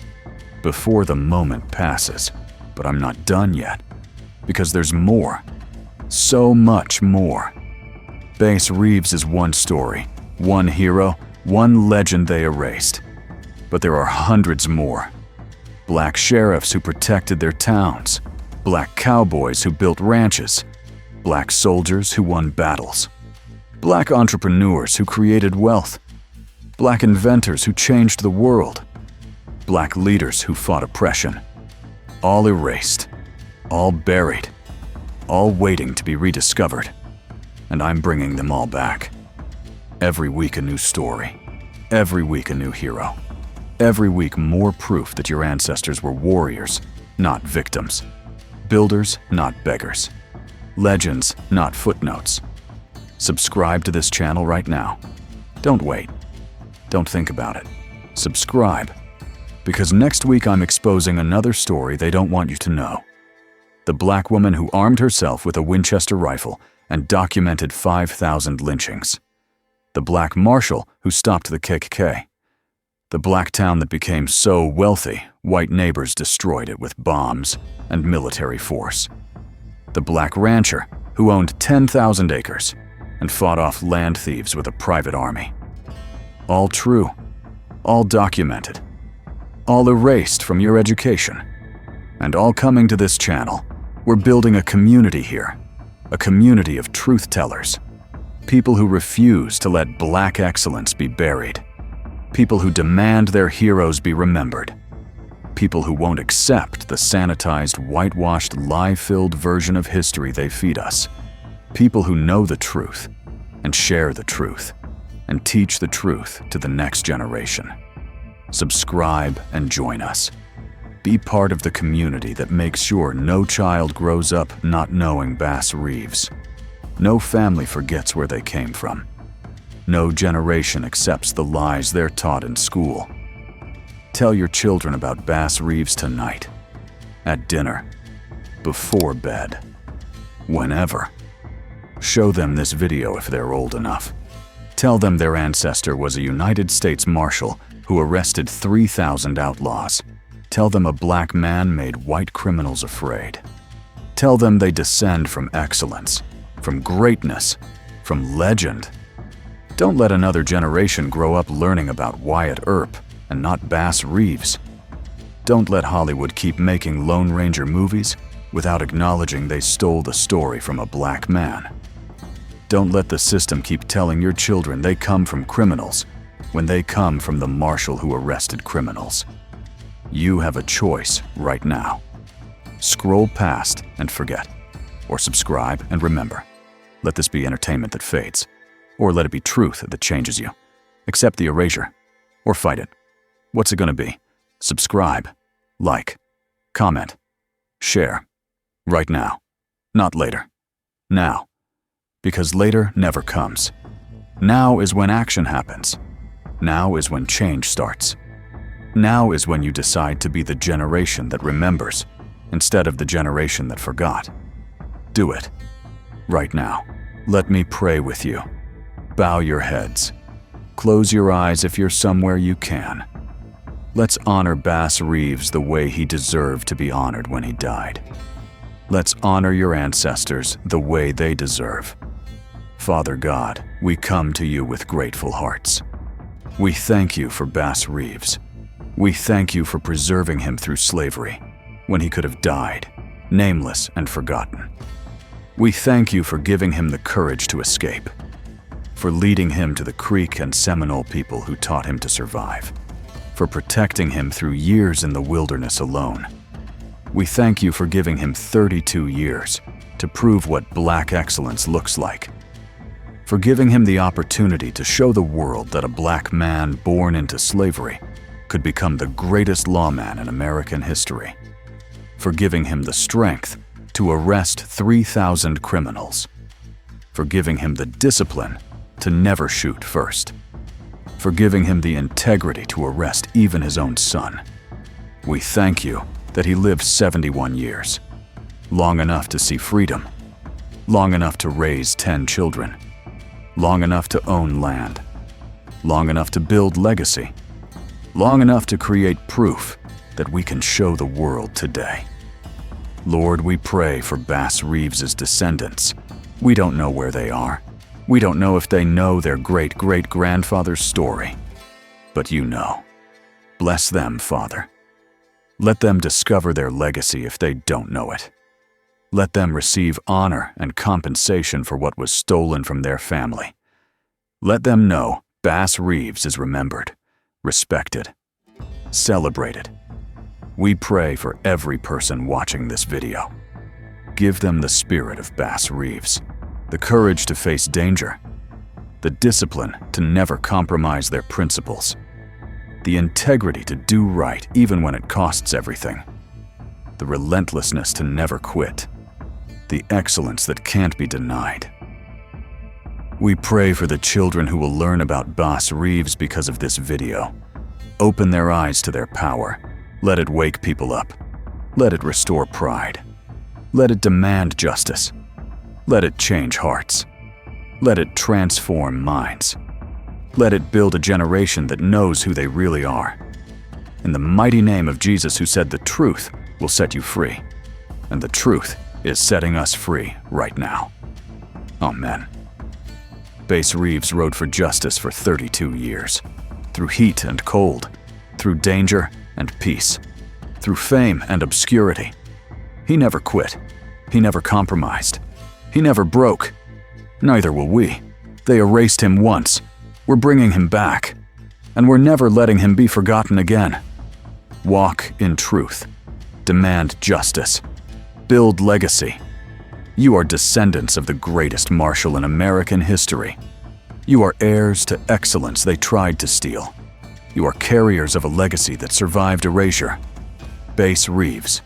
Before the moment passes. But I'm not done yet. Because there's more. So much more. Bass Reeves is one story, one hero, one legend they erased. But there are hundreds more. Black sheriffs who protected their towns. Black cowboys who built ranches. Black soldiers who won battles. Black entrepreneurs who created wealth. Black inventors who changed the world. Black leaders who fought oppression. All erased. All buried. All waiting to be rediscovered. And I'm bringing them all back. Every week a new story. Every week a new hero. Every week more proof that your ancestors were warriors, not victims. Builders, not beggars. Legends, not footnotes. Subscribe to this channel right now. Don't wait. Don't think about it. Subscribe. Because next week I'm exposing another story they don't want you to know. The black woman who armed herself with a Winchester rifle and documented 5,000 lynchings. The black Marshal who stopped the KKK. The black town that became so wealthy, white neighbors destroyed it with bombs and military force. The black rancher who owned 10,000 acres and fought off land thieves with a private army. All true, all documented, all erased from your education, and all coming to this channel. We're building a community here, a community of truth tellers, people who refuse to let black excellence be buried, people who demand their heroes be remembered, people who won't accept the sanitized, whitewashed, lie-filled version of history they feed us, people who know the truth and share the truth and teach the truth to the next generation. Subscribe and join us. Be part of the community that makes sure no child grows up not knowing Bass Reeves. No family forgets where they came from. No generation accepts the lies they're taught in school. Tell your children about Bass Reeves tonight, at dinner, before bed, whenever. Show them this video if they're old enough. Tell them their ancestor was a United States Marshal who arrested 3,000 outlaws. Tell them a black man made white criminals afraid. Tell them they descend from excellence, from greatness, from legend. Don't let another generation grow up learning about Wyatt Earp and not Bass Reeves. Don't let Hollywood keep making Lone Ranger movies without acknowledging they stole the story from a black man. Don't let the system keep telling your children they come from criminals when they come from the marshal who arrested criminals. You have a choice right now. Scroll past and forget, or subscribe and remember. Let this be entertainment that fades, or let it be truth that changes you. Accept the erasure, or fight it. What's it gonna be? Subscribe, like, comment, share. Right now, not later. Now, because later never comes. Now is when action happens. Now is when change starts. Now is when you decide to be the generation that remembers instead of the generation that forgot. Do it. Right now. Let me pray with you. Bow your heads. Close your eyes if you're somewhere you can. Let's honor Bass Reeves the way he deserved to be honored when he died. Let's honor your ancestors the way they deserve. Father God, we come to you with grateful hearts. We thank you for Bass Reeves. We thank you for preserving him through slavery, when he could have died, nameless and forgotten. We thank you for giving him the courage to escape, for leading him to the Creek and Seminole people who taught him to survive, for protecting him through years in the wilderness alone. We thank you for giving him 32 years to prove what black excellence looks like, for giving him the opportunity to show the world that a black man born into slavery could become the greatest lawman in American history, for giving him the strength to arrest 3,000 criminals, for giving him the discipline to never shoot first, for giving him the integrity to arrest even his own son. We thank you that he lived 71 years, long enough to see freedom, long enough to raise 10 children, long enough to own land, long enough to build legacy, long enough to create proof that we can show the world today. Lord, we pray for Bass Reeves' descendants. We don't know where they are. We don't know if they know their great-great-grandfather's story. But you know. Bless them, Father. Let them discover their legacy if they don't know it. Let them receive honor and compensation for what was stolen from their family. Let them know Bass Reeves is remembered, respected, celebrated. We pray for every person watching this video. Give them the spirit of Bass Reeves, the courage to face danger, the discipline to never compromise their principles, the integrity to do right even when it costs everything, the relentlessness to never quit, the excellence that can't be denied. We pray for the children who will learn about Bass Reeves because of this video. Open their eyes to their power. Let it wake people up. Let it restore pride. Let it demand justice. Let it change hearts. Let it transform minds. Let it build a generation that knows who they really are. In the mighty name of Jesus, who said the truth will set you free. And the truth is setting us free right now. Amen. Bass Reeves rode for justice for 32 years. Through heat and cold, through danger and peace, through fame and obscurity. He never quit. He never compromised. He never broke. Neither will we. They erased him once. We're bringing him back. And we're never letting him be forgotten again. Walk in truth. Demand justice. Build legacy. You are descendants of the greatest marshal in American history. You are heirs to excellence they tried to steal. You are carriers of a legacy that survived erasure. Bass Reeves,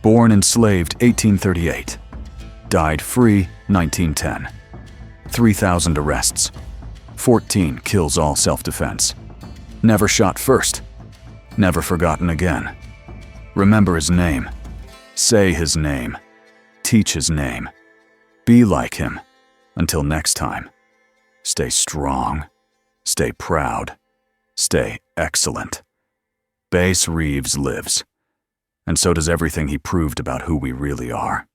born enslaved 1838, died free 1910. 3,000 arrests, 14 kills all self-defense. Never shot first, never forgotten again. Remember his name, say his name, teach his name, be like him, Until next time, stay strong, stay proud, stay excellent. Base Reeves lives, and so does everything he proved about who we really are.